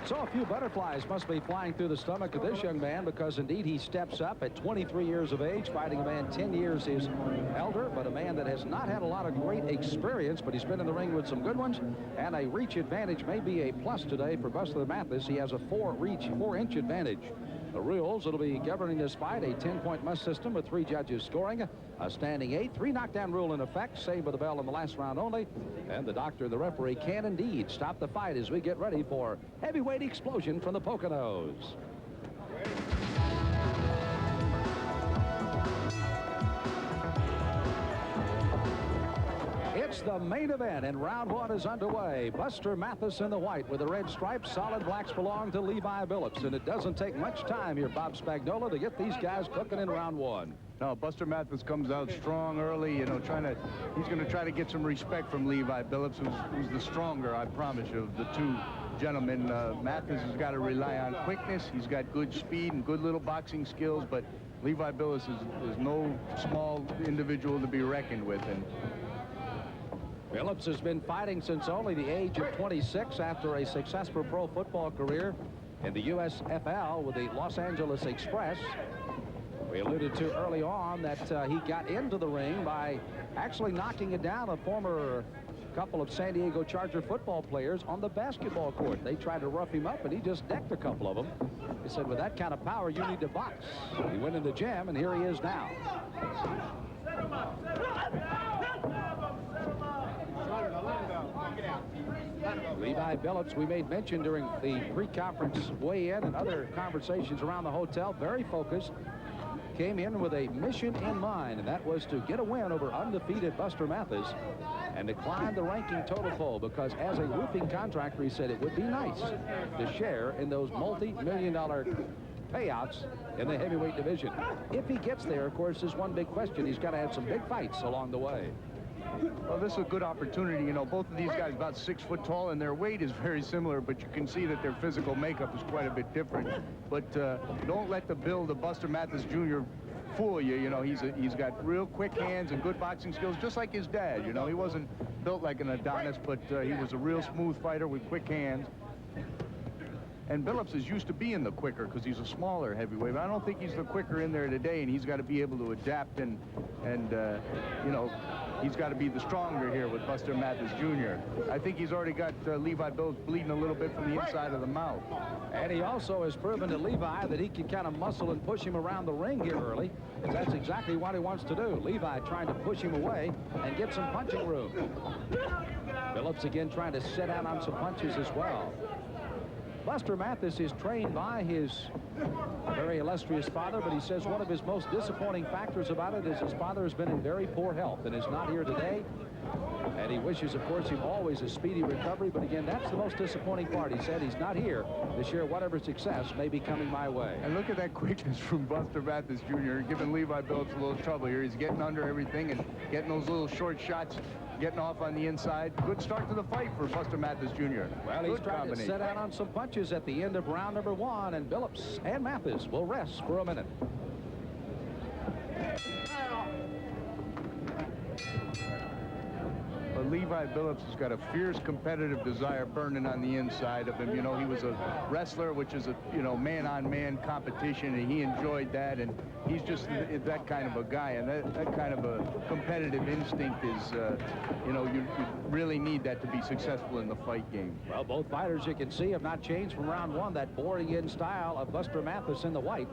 So a few butterflies must be flying through the stomach of this young man, because indeed he steps up at 23 years of age, fighting a man 10 years his elder, but a man that has not had a lot of great experience, but he's been in the ring with some good ones, and a reach advantage may be a plus today for Buster Mathis. He has a 4-inch advantage. The rules that'll be governing this fight: a 10-point must system with 3 judges scoring, a standing 8, 3 knockdown rule in effect, save with the bell in the last round only, and the doctor, the referee, can indeed stop the fight as we get ready for heavyweight explosion from the Poconos. It's the main event, and round 1 is underway. Buster Mathis in the white with the red stripes. Solid blacks belong to Levi Billups, and it doesn't take much time here, Bob Spagnola, to get these guys cooking in round 1. No, Buster Mathis comes out strong early, you know, he's going to try to get some respect from Levi Billups, who's the stronger, I promise you, of the 2 gentlemen. Mathis has got to rely on quickness. He's got good speed and good little boxing skills, but Levi Billups is no small individual to be reckoned with. And Billups has been fighting since only the age of 26 after a successful pro football career in the USFL with the Los Angeles Express. We alluded to early on that he got into the ring by actually knocking it down a former couple of San Diego Charger football players on the basketball court. They tried to rough him up, and he just decked a couple of them. He said, with that kind of power, you need to box. He went in the gym, and here he is now. Levi Billups, we made mention during the pre-conference weigh-in and other conversations around the hotel, very focused, came in with a mission in mind, and that was to get a win over undefeated Buster Mathis and to climb the ranking total poll, because as a roofing contractor, he said it would be nice to share in those multi-million-dollar payouts in the heavyweight division. If he gets there, of course, there's one big question. He's got to have some big fights along the way. Well, this is a good opportunity. You know, both of these guys about 6 foot tall, and their weight is very similar, but you can see that their physical makeup is quite a bit different. But don't let the build of Buster Mathis Jr. fool you. You know, he's got real quick hands and good boxing skills, just like his dad. You know, he wasn't built like an Adonis, but he was a real smooth fighter with quick hands. And Billups is used to being the quicker because he's a smaller heavyweight. But I don't think he's the quicker in there today, and he's got to be able to adapt and you know, he's got to be the stronger here with Buster Mathis Jr. I think he's already got Levi Billups bleeding a little bit from the inside of the mouth. And he also has proven to Levi that he can kind of muscle and push him around the ring here early. And that's exactly what he wants to do. Levi trying to push him away and get some punching room. Billups again trying to set out on some punches as well. Buster Mathis is trained by his very illustrious father, but he says one of his most disappointing factors about it is his father has been in very poor health and is not here today. And he wishes, of course, him always a speedy recovery. But again, that's the most disappointing part. He said he's not here to share whatever success may be coming my way. And look at that quickness from Buster Mathis Jr. giving Levi Billups a little trouble here. He's getting under everything and getting those little short shots, getting off on the inside. Good start to the fight for Buster Mathis Jr. Well, he's trying to set out on some punches at the end of round number 1, and Billups and Mathis will rest for a minute. But Levi Billups has got a fierce competitive desire burning on the inside of him. You know, he was a wrestler, which is a, you know, man-on-man competition, and he enjoyed that, and he's just that kind of a guy, and that kind of a competitive instinct is, you know, you really need that to be successful in the fight game. Well, both fighters, you can see, have not changed from round 1, that boring-in style of Buster Mathis in the white.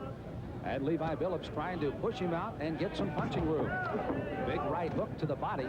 And Levi Billups trying to push him out and get some punching room. Big right hook to the body.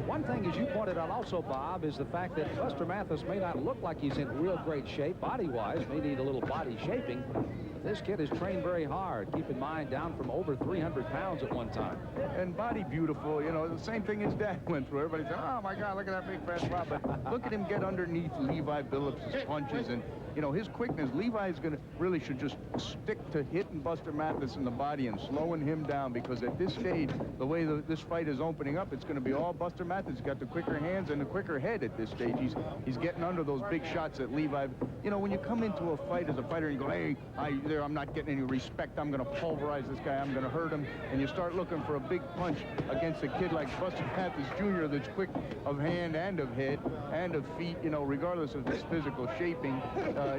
One thing, as you pointed out also, Bob, is the fact that Buster Mathis may not look like he's in real great shape body-wise, may need a little body shaping. But this kid is trained very hard. Keep in mind, down from over 300 pounds at one time. And body beautiful, you know, the same thing his dad went through. Everybody said, oh my God, look at that big fat Bob. But look at him get underneath Levi Billups' punches, and you know, his quickness. Levi's really should just stick to hitting Buster Mathis in the body and slowing him down, because at this stage, the way this fight is opening up, it's going to be all Buster Mathis. He's got the quicker hands and the quicker head at this stage. He's getting under those big shots at Levi. You know, when you come into a fight as a fighter and you go, hey, I'm not getting any respect. I'm going to pulverize this guy. I'm going to hurt him. And you start looking for a big punch against a kid like Buster Mathis Jr. that's quick of hand and of head and of feet, you know, regardless of his physical shaping.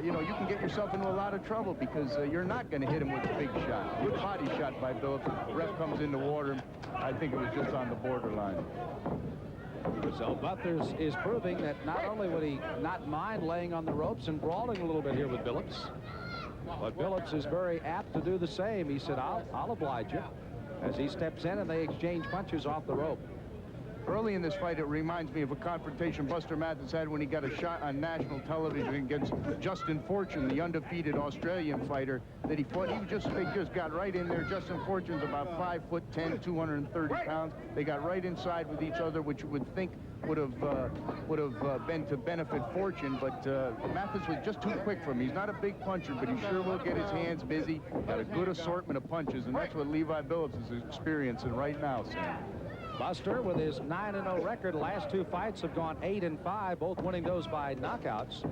You know, you can get yourself into a lot of trouble, because you're not going to hit him with a big shot. Good body shot by Billups. Ref comes in to water him. I think it was just on the borderline. So Mathis is proving that not only would he not mind laying on the ropes and brawling a little bit here with Billups, but Billups is very apt to do the same. He said, I'll oblige you, as he steps in and they exchange punches off the rope. Early in this fight, it reminds me of a confrontation Buster Mathis had when he got a shot on national television against Justin Fortune, the undefeated Australian fighter that he fought. They just got right in there. Justin Fortune's about 5'10", 230 pounds. They got right inside with each other, which you would think would have been to benefit Fortune, but Mathis was just too quick for him. He's not a big puncher, but he sure will get his hands busy. Got a good assortment of punches, and that's what Levi Billups is experiencing right now, Sam. Buster, with his 9-0 record, last 2 fights have gone 8-5, both winning those by knockouts.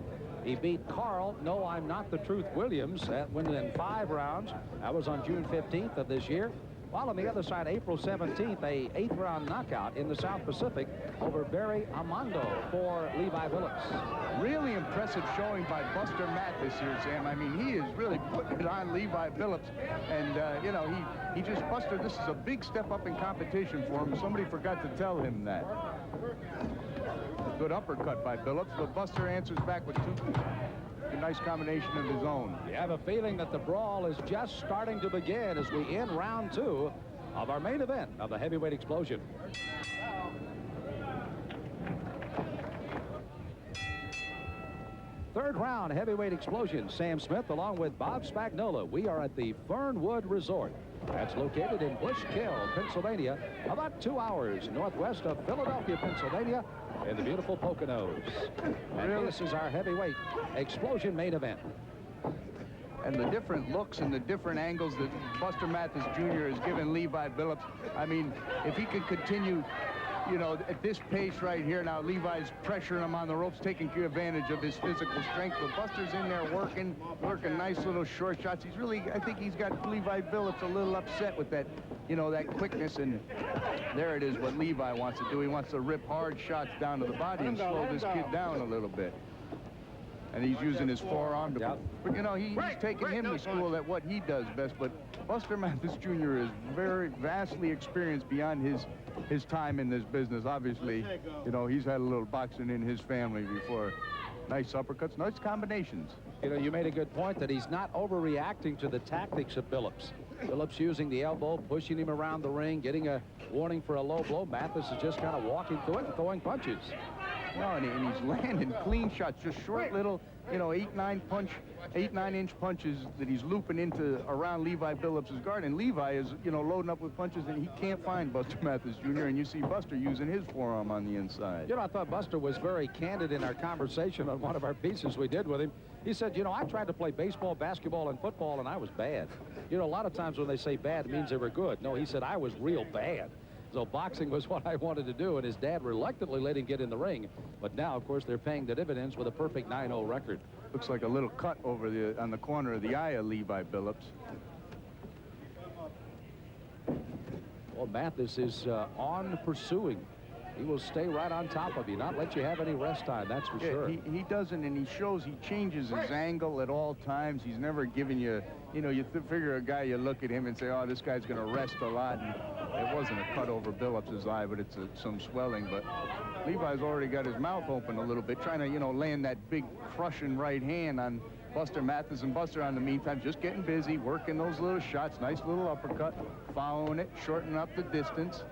He beat Carl, No, I'm Not the Truth Williams, winning in 5 rounds. That was on June 15th of this year. While on the other side, April 17th, a 8th-round knockout in the South Pacific over Barry Armando for Levi Billups. Really impressive showing by Buster Mathis here, Sam. I mean, he is really putting it on Levi Billups. And, you know, he just, Buster, this is a big step up in competition for him. Somebody forgot to tell him that. A good uppercut by Billups, but Buster answers back with 2. A nice combination of his own. You have a feeling that the brawl is just starting to begin as we end round 2 of our main event of the heavyweight explosion. Third round heavyweight explosion. Sam Smith along with Bob Spagnola. We are at the Fernwood Resort. That's located in Bushkill, Pennsylvania, about 2 hours northwest of Philadelphia, Pennsylvania, in the beautiful Poconos. And this is our heavyweight explosion main event. And the different looks and the different angles that Buster Mathis Jr. has given Levi Billups. I mean, if he could continue, you know, at this pace right here now, Levi's pressuring him on the ropes, taking advantage of his physical strength. But Buster's in there working nice little short shots. He's really, I think he's got Levi Billups a little upset with that, you know, that quickness. And there it is, what Levi wants to do. He wants to rip hard shots down to the body and slow this kid down a little bit. And he's using his forearm to, but you know, he's taking him to school at what he does best. But Buster Mathis Jr. is very vastly experienced beyond his time in this business. Obviously, you know, he's had a little boxing in his family before. Nice uppercuts, nice combinations. You know, you made a good point that he's not overreacting to the tactics of Billups. Billups using the elbow, pushing him around the ring, getting a warning for a low blow. Mathis is just kind of walking through it and throwing punches. Well, and he's landing clean shots, just short little, you know, 8-9-inch punches that he's looping into around Levi Billups' guard. And Levi is, you know, loading up with punches, and he can't find Buster Mathis Jr. And you see Buster using his forearm on the inside. You know, I thought Buster was very candid in our conversation on one of our pieces we did with him. He said, you know, I tried to play baseball, basketball, and football, and I was bad. You know, a lot of times when they say bad, it means they were good. No, he said, I was real bad. So boxing was what I wanted to do, and his dad reluctantly let him get in the ring. But now, of course, they're paying the dividends with a perfect 9-0 record. Looks like a little cut over on the corner of the eye of Levi Billups. Well, Mathis is on pursuing. He will stay right on top of you, not let you have any rest time, that's for sure. He doesn't, and he shows he changes his angle at all times. He's never giving you, you know, you figure a guy, you look at him and say, oh, this guy's going to rest a lot. And it wasn't a cut over Billups' eye, but it's some swelling. But Levi's already got his mouth open a little bit, trying to, you know, land that big crushing right hand on Buster Mathis. And Buster, on the meantime, just getting busy, working those little shots. Nice little uppercut, following it, shortening up the distance.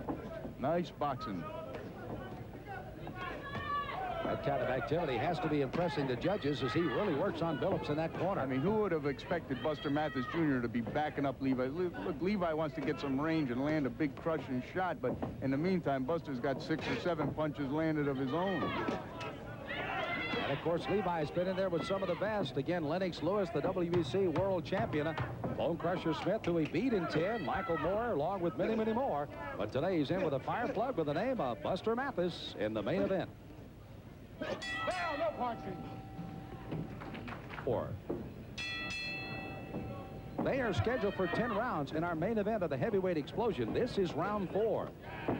Nice boxing. That kind of activity has to be impressing the judges as he really works on Billups in that corner. I mean, who would have expected Buster Mathis Jr. to be backing up Levi? Look, Levi wants to get some range and land a big crushing shot, but in the meantime, Buster's got 6 or 7 punches landed of his own. And, of course, Levi's been in there with some of the best. Again, Lennox Lewis, the WBC world champion. Bone Crusher Smith, who he beat in 10. Michael Moore, along with many, many more. But today he's in with a fire plug with the name of Buster Mathis in the main event. No punching. 4. They are scheduled for 10 rounds in our main event of the heavyweight explosion. This is round 4.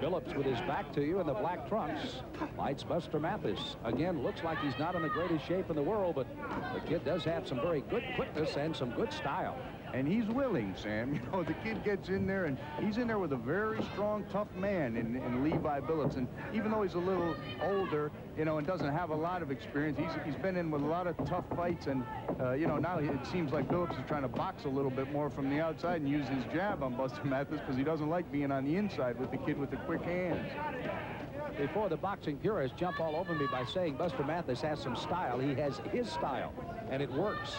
Billups with his back to you in the black trunks. Lights Buster Mathis. Again, looks like he's not in the greatest shape in the world, but the kid does have some very good quickness and some good style. And he's willing, Sam. You know, the kid gets in there, and he's in there with a very strong, tough man in Levi Billups. And even though he's a little older, you know, and doesn't have a lot of experience, he's been in with a lot of tough fights. And, you know, now it seems like Billups is trying to box a little bit more from the outside and use his jab on Buster Mathis because he doesn't like being on the inside with the kid with the quick hands. Before the boxing purists jump all over me by saying Buster Mathis has some style, he has his style, and it works.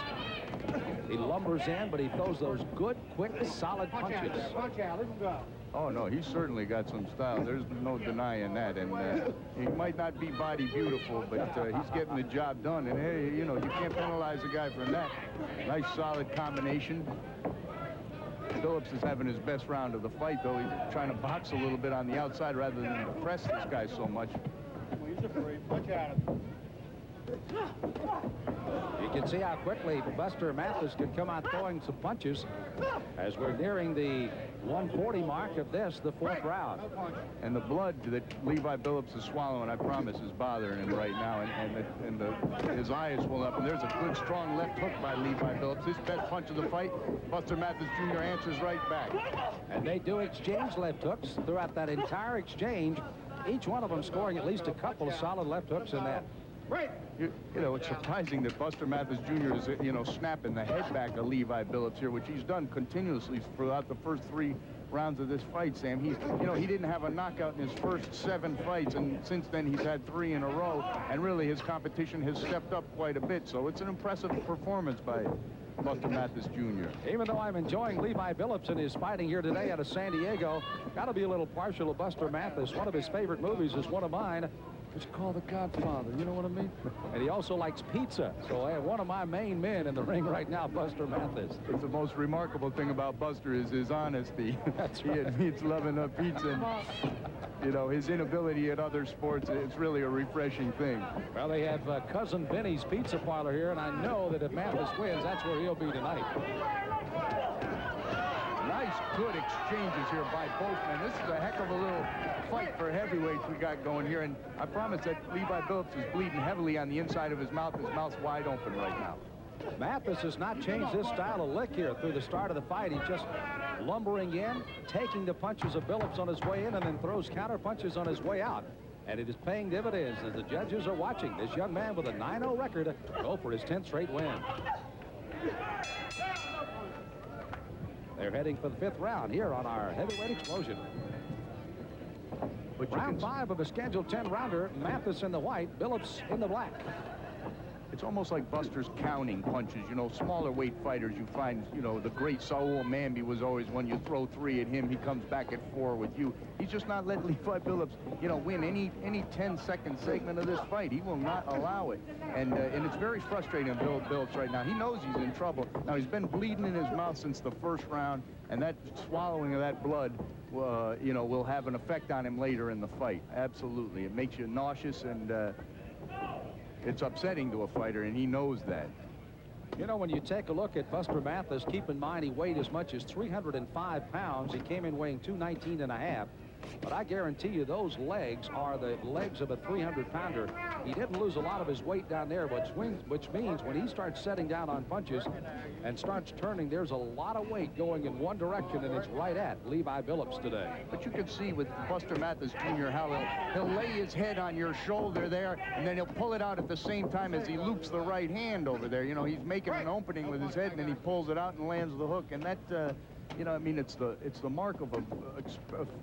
He lumbers in, but he throws those good, quick, solid punches. Punch out, let him go. Oh, no, he's certainly got some style. There's no denying that. And he might not be body beautiful, but he's getting the job done. And, hey, you know, you can't penalize a guy for that. Nice, solid combination. Billups is having his best round of the fight, though. He's trying to box a little bit on the outside rather than press this guy so much. Well, he's afraid. Punch out of him. You can see how quickly Buster Mathis can come out throwing some punches as we're nearing the 140 mark of this, the 4th round. And the blood that Levi Billups is swallowing, I promise, is bothering him right now. And his eye is swollen up. And there's a good, strong left hook by Levi Billups. His best punch of the fight. Buster Mathis Jr. answers right back. And they do exchange left hooks throughout that entire exchange. Each one of them scoring at least a couple of solid left hooks in that. Right. You know, it's surprising that Buster Mathis Jr. is, you know, snapping the head back of Levi Billups here, which he's done continuously throughout the first 3 rounds of this fight, Sam. He's, you know, he didn't have a knockout in his first 7 fights, and since then he's had 3 in a row, and really his competition has stepped up quite a bit. So it's an impressive performance by Buster Mathis Jr. Even though I'm enjoying Levi Billups in his fighting here today out of San Diego, got to be a little partial to Buster Mathis. One of his favorite movies is one of mine. It's called The Godfather, you know what I mean? And he also likes pizza. So I have one of my main men in the ring right now, Buster Mathis. It's the most remarkable thing about Buster is his honesty. That's right. He admits loving a pizza. And, you know, his inability at other sports, it's really a refreshing thing. Well, they have Cousin Benny's Pizza Parlor here, and I know that if Mathis wins, that's where he'll be tonight. Nice, good exchanges here by both men. This is a heck of a little fight for heavyweights we got going here, and I promise that Levi Billups is bleeding heavily on the inside of his mouth. His mouth's wide open right now. Mathis has not changed his style of lick here through the start of the fight. He's just lumbering in, taking the punches of Billups on his way in, and then throws counter punches on his way out. And it is paying dividends as the judges are watching this young man with a 9-0 record go for his 10th straight win. They're heading for the 5th round here on our heavyweight explosion. But Round 5 of a scheduled 10-rounder. Mathis in the white, Billups in the black. It's almost like Buster's counting punches. You know, smaller weight fighters, you find, you know, the great Saul Mamby was always, when you throw 3 at him, he comes back at 4 with you. He's just not letting Levi Billups, you know, win any 10-second segment of this fight. He will not allow it. And it's very frustrating on Billups right now. He knows he's in trouble. Now, he's been bleeding in his mouth since the first round, and that swallowing of that blood, you know, will have an effect on him later in the fight. Absolutely. It makes you nauseous, and it's upsetting to a fighter, and he knows that. You know, when you take a look at Buster Mathis, keep in mind he weighed as much as 305 pounds. He came in weighing 219.5. But I guarantee you those legs are the legs of a 300-pounder. He didn't lose a lot of his weight down there, which means when he starts setting down on punches and starts turning, there's a lot of weight going in one direction, and it's right at Levi Billups today. But you can see with Buster Mathis Jr. how he'll lay his head on your shoulder there, and then he'll pull it out at the same time as he loops the right hand over there. You know, he's making an opening with his head, and then he pulls it out and lands the hook, and that you know, I mean, it's the mark of a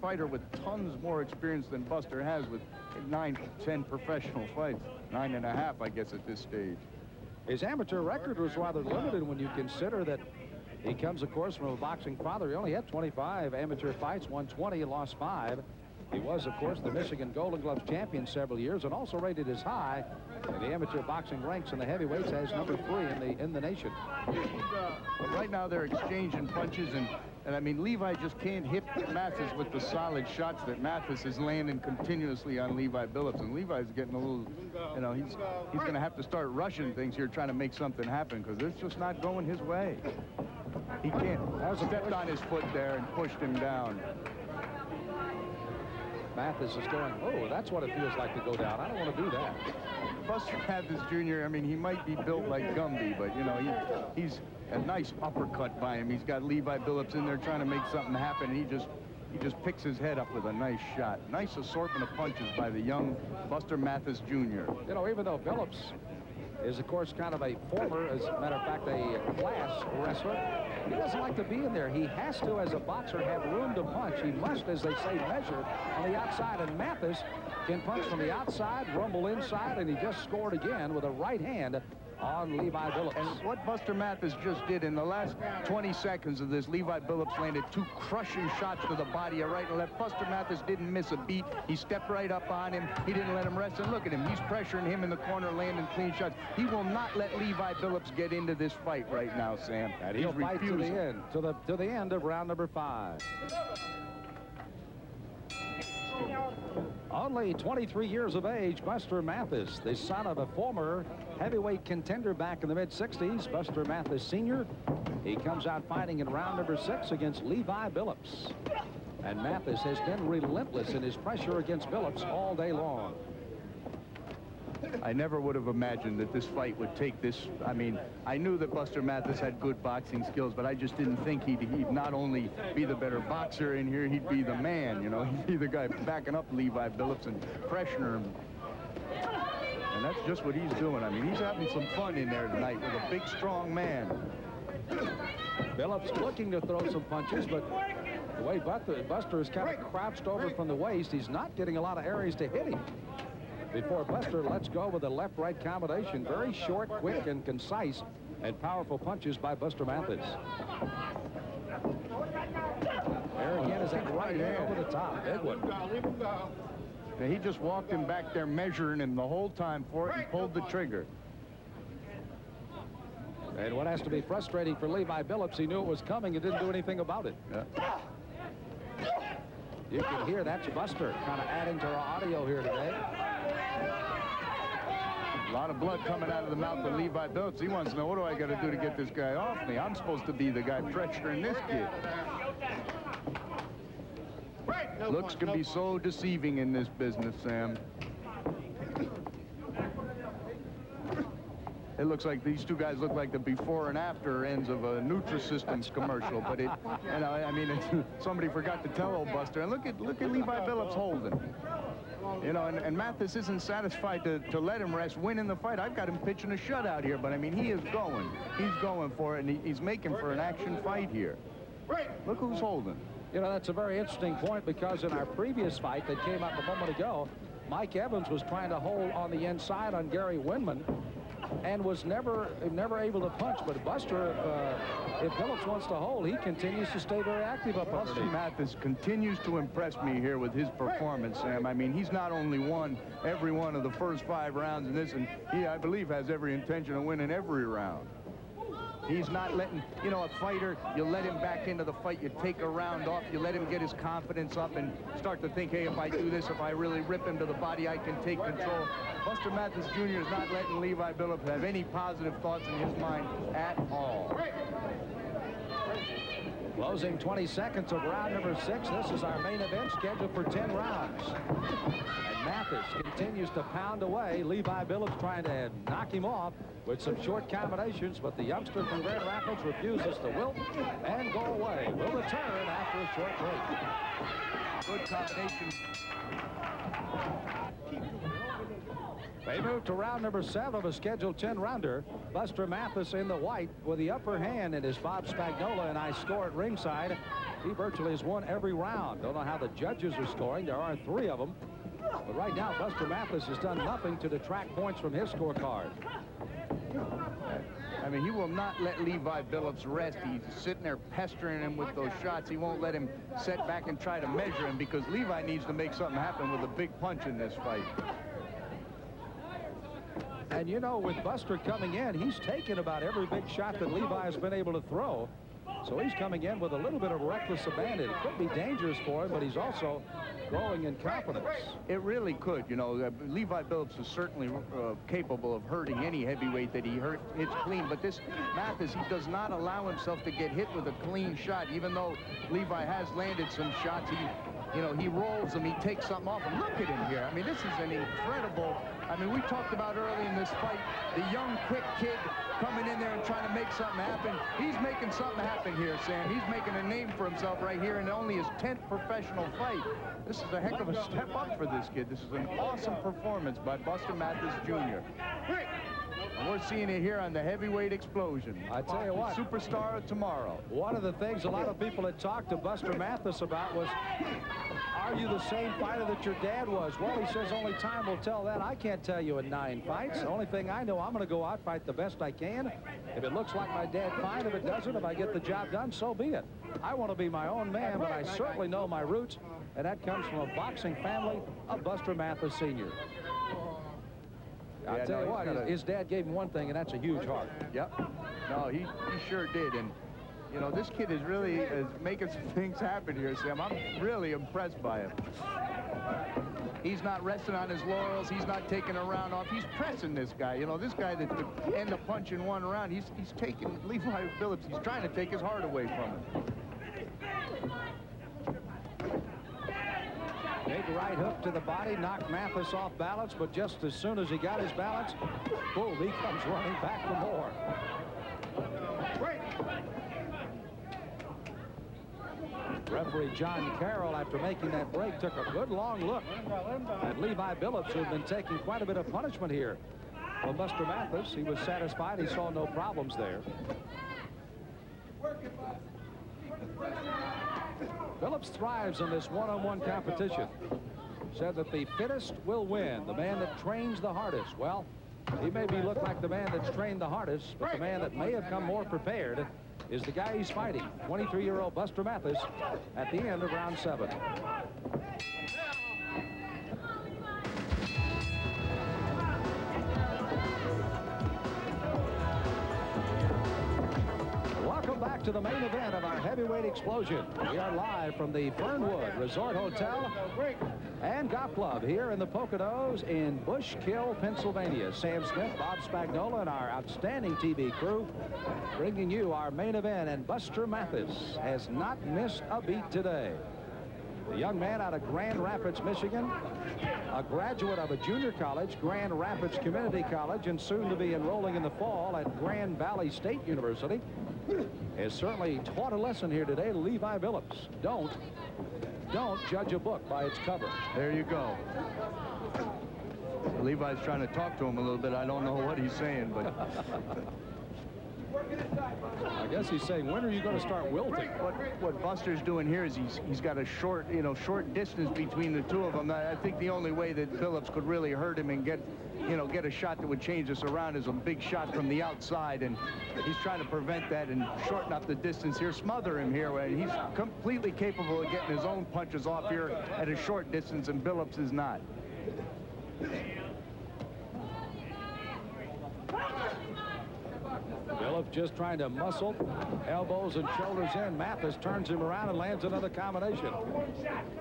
fighter with tons more experience than Buster has, with 9, 10 professional fights. 9.5, I guess, at this stage. His amateur record was rather limited when you consider that he comes, of course, from a boxing father. He only had 25 amateur fights, won 20 and lost 5. He was, of course, the Michigan Golden Gloves champion several years, and also rated as high in the amateur boxing ranks in the heavyweights as number 3 in the nation. But right now they're exchanging punches, and I mean, Levi just can't hit Mathis with the solid shots that Mathis is landing continuously on Levi Billups, and Levi's getting a little, you know, he's going to have to start rushing things here, trying to make something happen, because it's just not going his way. He can't. Stepped on his foot there and pushed him down. Mathis is going, oh, that's what it feels like to go down. I don't want to do that. Buster Mathis Jr., I mean, he might be built like Gumby, but, you know, he's a nice uppercut by him. He's got Levi Billups in there trying to make something happen, and he just picks his head up with a nice shot. Nice assortment of punches by the young Buster Mathis Jr. You know, even though Billups is, of course, kind of a former, as a matter of fact, a class wrestler, he doesn't like to be in there. He has to, as a boxer, have room to punch. He must, as they say, measure on the outside. And Mathis can punch from the outside, rumble inside, and he just scored again with a right hand on Levi Billups. And what Buster Mathis just did in the last 20 seconds of this, Levi Billups landed 2 crushing shots to the body of right and left. Buster Mathis didn't miss a beat. He stepped right up on him. He didn't let him rest. And look at him. He's pressuring him in the corner, landing clean shots. He will not let Levi Billups get into this fight right now, Sam. And he'll fight to the end, to the end of round number 5. Only 23 years of age, Buster Mathis, the son of a former heavyweight contender back in the mid-60s, Buster Mathis Sr. He comes out fighting in round number 6 against Levi Billups. And Mathis has been relentless in his pressure against Billups all day long. I never would have imagined that this fight would take this. I mean, I knew that Buster Mathis had good boxing skills, but I just didn't think he'd not only be the better boxer in here, he'd be the man, you know. He'd be the guy backing up Levi Billups and pressuring him. And that's just what he's doing. I mean, he's having some fun in there tonight with a big, strong man. Billups looking to throw some punches, but the way Buster is kind of crouched over from the waist, he's not getting a lot of areas to hit him. Before Buster lets go with a left-right combination. Very short, quick, and concise, and powerful punches by Buster Mathis. There again is that right hand over the top. Big one. Now, he just walked him back there, measuring him the whole time for it, and pulled the trigger. And what has to be frustrating for Levi Billups, he knew it was coming and didn't do anything about it. Yeah. You can hear that's Buster kind of adding to our audio here today. A lot of blood coming out of the mouth of Levi Billups. He wants to know, what do I got to do to get this guy off me? I'm supposed to be the guy pressuring this kid. Looks can be so deceiving in this business, Sam. It looks like these two guys look like the before and after ends of a Nutrisystems commercial, but it, you know, I mean, somebody forgot to tell old Buster. And look at Levi Billups holding. You know, and Mathis isn't satisfied to let him rest, winning the fight. I've got him pitching a shutout here, but I mean, he is going. He's going for it, and he's making for an action fight here. Look who's holding. You know, that's a very interesting point, because in our previous fight that came up a moment ago, Mike Evans was trying to hold on the inside on Gary Winmon and was never able to punch. But Buster, if Billups wants to hold, he continues to stay very active up Buster underneath. Mathis continues to impress me here with his performance, Sam. I mean, he's not only won every one of the first 5 rounds in this, and he, I believe, has every intention of winning every round. He's not letting, you know, a fighter, you let him back into the fight, you take a round off, you let him get his confidence up and start to think, hey, if I do this, if I really rip him to the body, I can take control. Buster Mathis Jr. is not letting Levi Billups have any positive thoughts in his mind at all. Closing 20 seconds of round number 6. This is our main event, scheduled for 10 rounds. And Mathis continues to pound away. Levi Billups trying to knock him off with some short combinations, but the youngster from Grand Rapids refuses to wilt and go away. Will return after a short break. Good combination. They move to round number 7 of a scheduled 10-rounder. Buster Mathis in the white with the upper hand, and as Bob Spagnola and I score at ringside, he virtually has won every round. Don't know how the judges are scoring. There are 3 of them. But right now, Buster Mathis has done nothing to detract points from his scorecard. I mean, he will not let Levi Billups rest. He's sitting there pestering him with those shots. He won't let him set back and try to measure him, because Levi needs to make something happen with a big punch in this fight. And you know, with Buster coming in, he's taken about every big shot that Levi has been able to throw. So he's coming in with a little bit of reckless abandon. It could be dangerous for him, but he's also growing in confidence. It really could. You know, Levi Billups is certainly capable of hurting any heavyweight that he hits clean. But this Mathis, he does not allow himself to get hit with a clean shot. Even though Levi has landed some shots, he rolls them, he takes something off him. Look at him here. I mean, this is an incredible... I mean, we talked about early in this fight, the young, quick kid coming in there and trying to make something happen. He's making something happen here, Sam. He's making a name for himself right here in only his 10th professional fight. This is a heck of a step up for this kid. This is an awesome performance by Buster Mathis Jr. And we're seeing it here on the heavyweight explosion. I tell you what, superstar of tomorrow. One of the things a lot of people had talked to Buster Mathis about was, are you the same fighter that your dad was? Well, he says only time will tell that. I can't tell you in 9 fights. The only thing I know, I'm going to go out, fight the best I can. If it looks like my dad, fine. If it doesn't, if I get the job done, so be it. I want to be my own man, but I certainly know my roots, and that comes from a boxing family of Buster Mathis Sr. I'll tell you what, his dad gave him one thing, and that's a huge heart. Yep. No, he sure did. And, you know, this kid is really making some things happen here, Sam. I'm really impressed by him. He's not resting on his laurels. He's not taking a round off. He's pressing this guy. You know, this guy that could end a punch in 1 round, he's taking Levi Billups. He's trying to take his heart away from him. Big right hook to the body, knocked Mathis off balance, but just as soon as he got his balance, boom, he comes running back for more. Referee John Carroll, after making that break, took a good long look at Levi Billups, who had been taking quite a bit of punishment here. Well, Buster Mathis, he was satisfied. He saw no problems there. Billups thrives in this one-on-one competition. Said that the fittest will win, the man that trains the hardest. Well, he maybe look like the man that's trained the hardest, but the man that may have come more prepared is the guy he's fighting, 23-year-old Buster Mathis, at the end of round 7. Welcome back to the main event of our heavyweight explosion. We are live from the Fernwood Resort Hotel and Golf Club here in the Poconos in Bushkill, Pennsylvania. Sam Smith, Bob Spagnola, and our outstanding TV crew bringing you our main event, and Buster Mathis has not missed a beat today. The young man out of Grand Rapids, Michigan, a graduate of a junior college, Grand Rapids Community College, and soon to be enrolling in the fall at Grand Valley State University, has certainly taught a lesson here today to Levi Billups. Don't judge a book by its cover. There you go. Levi's trying to talk to him a little bit. I don't know what he's saying, but I guess he's saying, when are you going to start wilting? What Buster's doing here is he's got a short distance between the two of them. I think the only way that Billups could really hurt him and get a shot that would change this around is a big shot from the outside, and he's trying to prevent that and shorten up the distance here, smother him here, and he's completely capable of getting his own punches off here at a short distance, and Billups is not. Billups just trying to muscle, elbows and shoulders in. Mathis turns him around and lands another combination.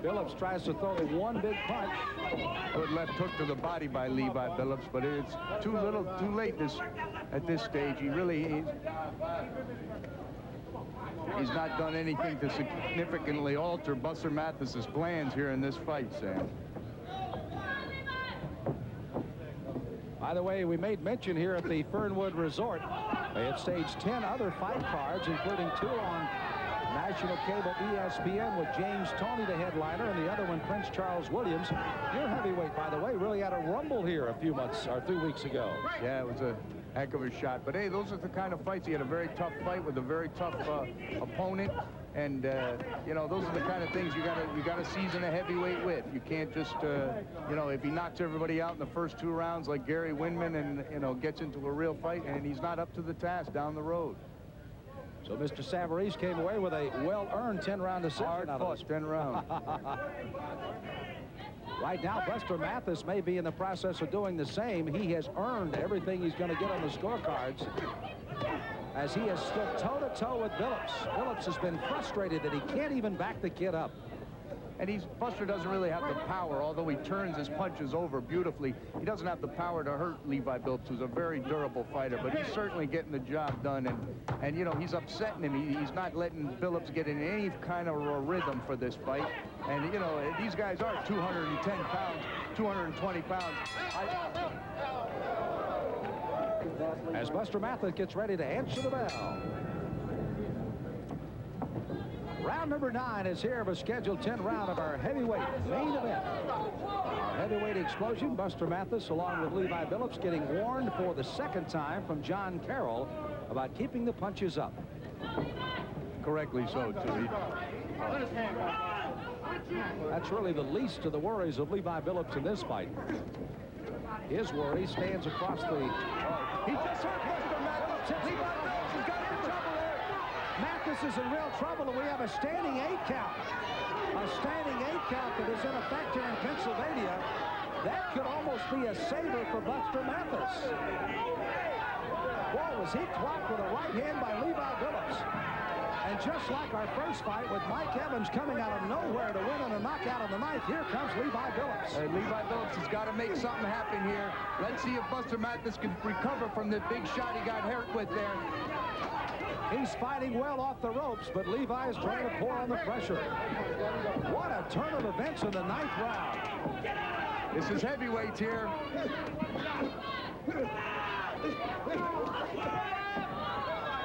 Billups tries to throw one big punch. Good left hook to the body by Levi Billups, but it's too late at this stage. He's not done anything to significantly alter Buster Mathis's plans here in this fight, Sam. By the way, we made mention here at the Fernwood Resort. They have staged 10 other fight cards, including 2 on national cable ESPN with James Toney, the headliner, and the other one, Prince Charles Williams. Your heavyweight, by the way, really had a rumble here a few months or 3 weeks ago. Yeah, it was a heck of a shot. But hey, those are the kind of fights. He had a very tough fight with a very tough opponent. And those are the kind of things you gotta season a heavyweight with. You can't just if he knocks everybody out in the first 2 rounds like Gary Winmon and gets into a real fight, and he's not up to the task down the road. So Mr. Savarese came away with a well-earned 10-round decision. Hard fought 10 rounds. Right now, Buster Mathis may be in the process of doing the same. He has earned everything he's going to get on the scorecards, as he has stood toe-to-toe with Billups. Billups has been frustrated that he can't even back the kid up. And Buster doesn't really have the power, although he turns his punches over beautifully. He doesn't have the power to hurt Levi Billups, who's a very durable fighter, but he's certainly getting the job done. And he's upsetting him. He's not letting Billups get in any kind of a rhythm for this fight. And, these guys are 210 pounds, 220 pounds. As Buster Mathis gets ready to answer the bell. Round number 9 is here of a scheduled 10 round of our heavyweight main event. Our heavyweight explosion, Buster Mathis, along with Levi Billups, getting warned for the 2nd time from John Carroll about keeping the punches up. Correctly so, too. That's really the least of the worries of Levi Billups in this fight. His worry stands across the... He just hurt Buster Mathis. Levi Billups has got in trouble there. Mathis is in real trouble, and we have a standing 8 count. A standing 8 count that is in effect here in Pennsylvania. That could almost be a saver for Buster Mathis. Boy, was he clocked with a right hand by Levi Billups. And just like our first fight with Mike Evans coming out of nowhere to win in a knockout of the 9th, here comes Levi Billups. Levi Billups has got to make something happen here. Let's see if Buster Mathis can recover from the big shot he got hurt with there. He's fighting well off the ropes, but Levi is trying to pour on the pressure. What a turn of events in the 9th round. This is heavyweights here.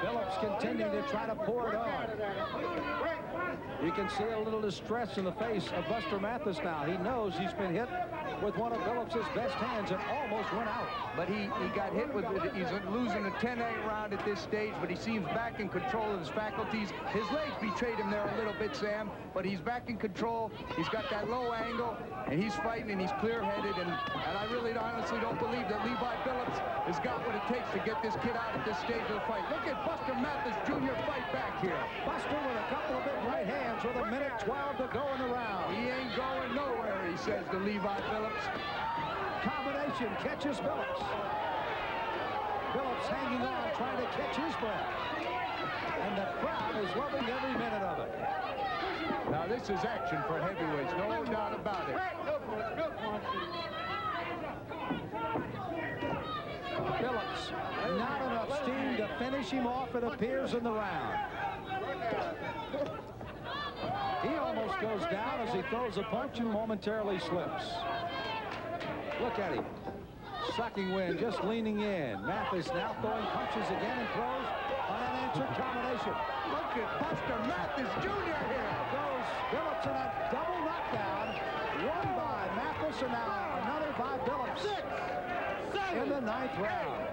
Billups continuing to try to pour it on. You can see a little distress in the face of Buster Mathis now. He knows he's been hit with one of Billups' best hands and almost went out. But he got hit with it. He's losing a 10-8 round at this stage, but he seems back in control of his faculties. His legs betrayed him there a little bit, Sam, but he's back in control. He's got that low angle, and he's fighting, and he's clear-headed, and I really honestly don't believe that Levi Billups has got what it takes to get this kid out at this stage of the fight. Look at Buster Mathis Jr. fight back here. Buster with a couple of big right hands with a minute 12 to go in the round. He ain't going nowhere, he says to Levi Billups. Combination catches Billups. Billups hanging on, trying to catch his breath. And the crowd is loving every minute of it. Now this is action for heavyweights, no doubt about it. Billups, not enough steam to finish him off, it appears, in the round. He almost goes down as he throws a punch and momentarily slips. Look at him. Sucking wind, just leaning in. Mathis now throwing punches again and throws unanswered combination. Look at Buster Mathis Jr. here. Goes Billups in a double knockdown. One by Mathis and now another by Billups. In the 9th round.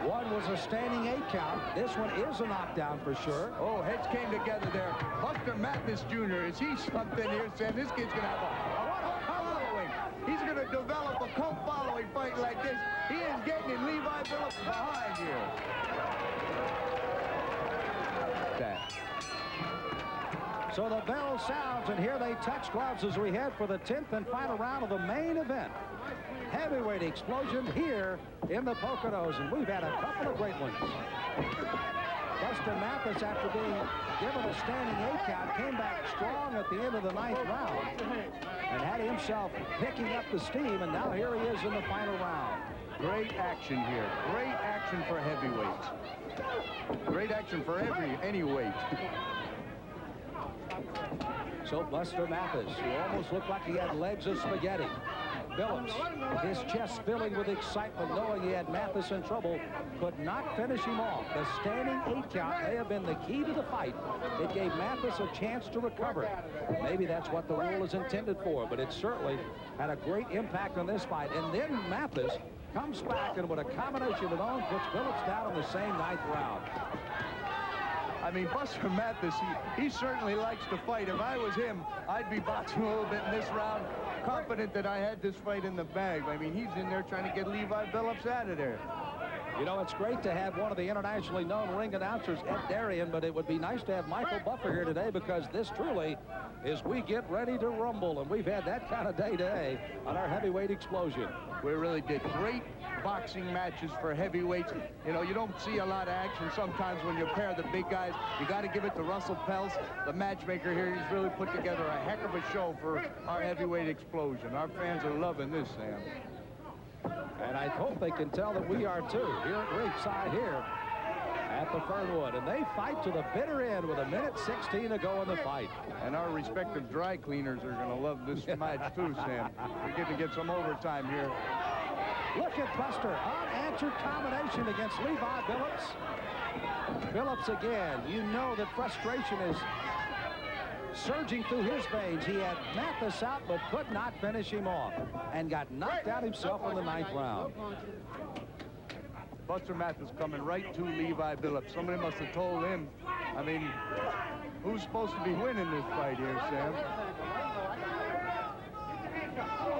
One was a standing 8 count. This one is a knockdown for sure. Oh, heads came together there. Buster Mathis Jr., is he something here, Sam? This kid's going to have a cult following. He's going to develop a cult following fight like this. He is getting in Levi Billups behind here. That. So the bell sounds, and here they touch gloves as we head for the 10th and final round of the main event. Heavyweight explosion here in the Poconos, and we've had a couple of great ones. Buster Mathis, after being given a standing 8 count, came back strong at the end of the 9th round and had himself picking up the steam, and now here he is in the final round. Great action here. Great action for heavyweights. Great action for any weight. So Buster Mathis, who almost looked like he had legs of spaghetti. Billups, his chest filling with excitement, knowing he had Mathis in trouble, could not finish him off. The standing 8 count may have been the key to the fight. It gave Mathis a chance to recover. Maybe that's what the rule is intended for, but it certainly had a great impact on this fight. And then Mathis comes back, and with a combination of his own, puts Billups down in the same 9th round. I mean, Buster Mathis, he certainly likes to fight. If I was him, I'd be boxing a little bit in this round, confident that I had this fight in the bag. I mean, he's in there trying to get Levi Billups out of there. You know, it's great to have one of the internationally known ring announcers, Ed Darian, but it would be nice to have Michael Buffer here today, because this truly is we get ready to rumble, and we've had that kind of day today on our heavyweight explosion. We really did great boxing matches for heavyweights. You know, you don't see a lot of action sometimes when you pair the big guys. You got to give it to Russell Peltz, the matchmaker here. He's really put together a heck of a show for our heavyweight explosion. Our fans are loving this, Sam. And I hope they can tell that we are too, here at ringside here at the Fernwood. And they fight to the bitter end with 1:16 to go in the fight. And our respective dry cleaners are going to love this match too, Sam. We're getting to get some overtime here. Look at Buster, unanswered combination against Levi Billups. Billups again, you know that frustration is surging through his veins. He had Mathis out, but could not finish him off, and got knocked out himself in the 9th round. Buster Mathis coming right to Levi Billups. Somebody must have told him. I mean, who's supposed to be winning this fight here, Sam?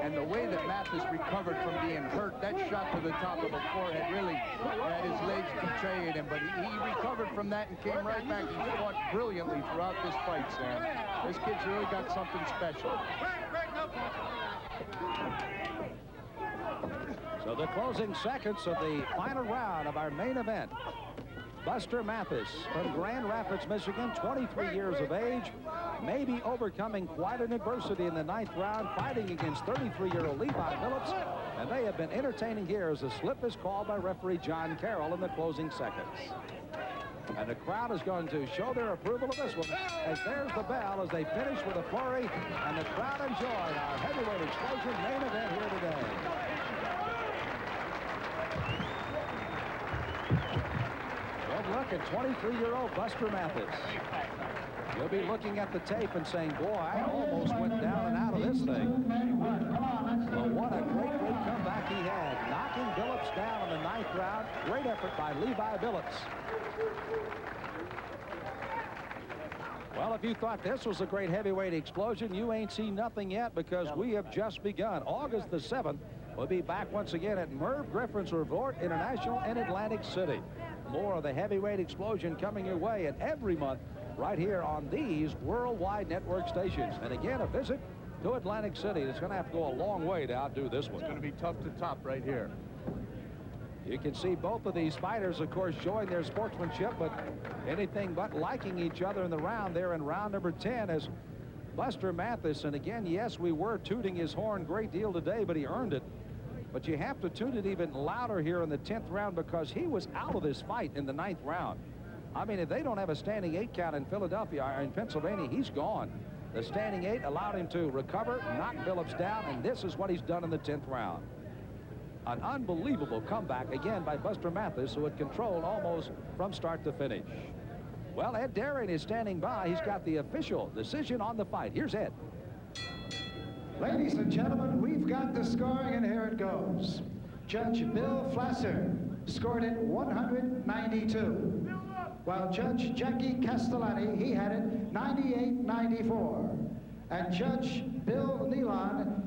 And the way that Mathis recovered from being hurt, that shot to the top of the forehead really had his legs betraying him. But he recovered from that and came right back. He fought brilliantly throughout this fight, Sam. This kid's really got something special. So the closing seconds of the final round of our main event. Buster Mathis from Grand Rapids, Michigan, 23 years of age, maybe overcoming quite an adversity in the 9th round, fighting against 33-year-old Levi Billups, and they have been entertaining here as the slip is called by referee John Carroll in the closing seconds. And the crowd is going to show their approval of this one, as there's the bell as they finish with a flurry, and the crowd enjoyed our heavyweight explosion main event here today. Look at 23-year-old Buster Mathis. You'll be looking at the tape and saying, boy, I almost went down and out of this thing. But what a great comeback he had, knocking Billups down in the 9th round. Great effort by Levi Billups. Well, if you thought this was a great heavyweight explosion, you ain't seen nothing yet, because we have just begun. August the 7th, we'll be back once again at Merv Griffin's Resort International in Atlantic City. More of the heavyweight explosion coming your way, and every month right here on these worldwide network stations. And again, a visit to Atlantic City. It's going to have to go a long way to outdo this one. It's going to be tough to top right here. You can see both of these fighters, of course, showing their sportsmanship, but anything but liking each other in the round there in round number 10 as Buster Mathis. And again, yes, we were tooting his horn a great deal today, but he earned it. But you have to toot it even louder here in the 10th round, because he was out of this fight in the 9th round. I mean, if they don't have a standing 8 count in Philadelphia or in Pennsylvania, he's gone. The standing 8 allowed him to recover, knock Billups down, and this is what he's done in the 10th round. An unbelievable comeback again by Buster Mathis, who had controlled almost from start to finish. Well, Ed Darian is standing by. He's got the official decision on the fight. Here's Ed. Ladies and gentlemen, we've got the scoring, and here it goes. Judge Bill Flasser scored it 192. While Judge Jackie Castellani, he had it 98-94. And Judge Bill Nealon,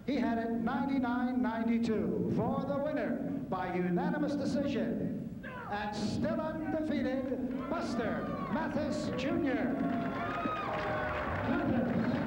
he had it 99-92 for the winner by unanimous decision. And still undefeated, Buster Mathis Jr. Mathis.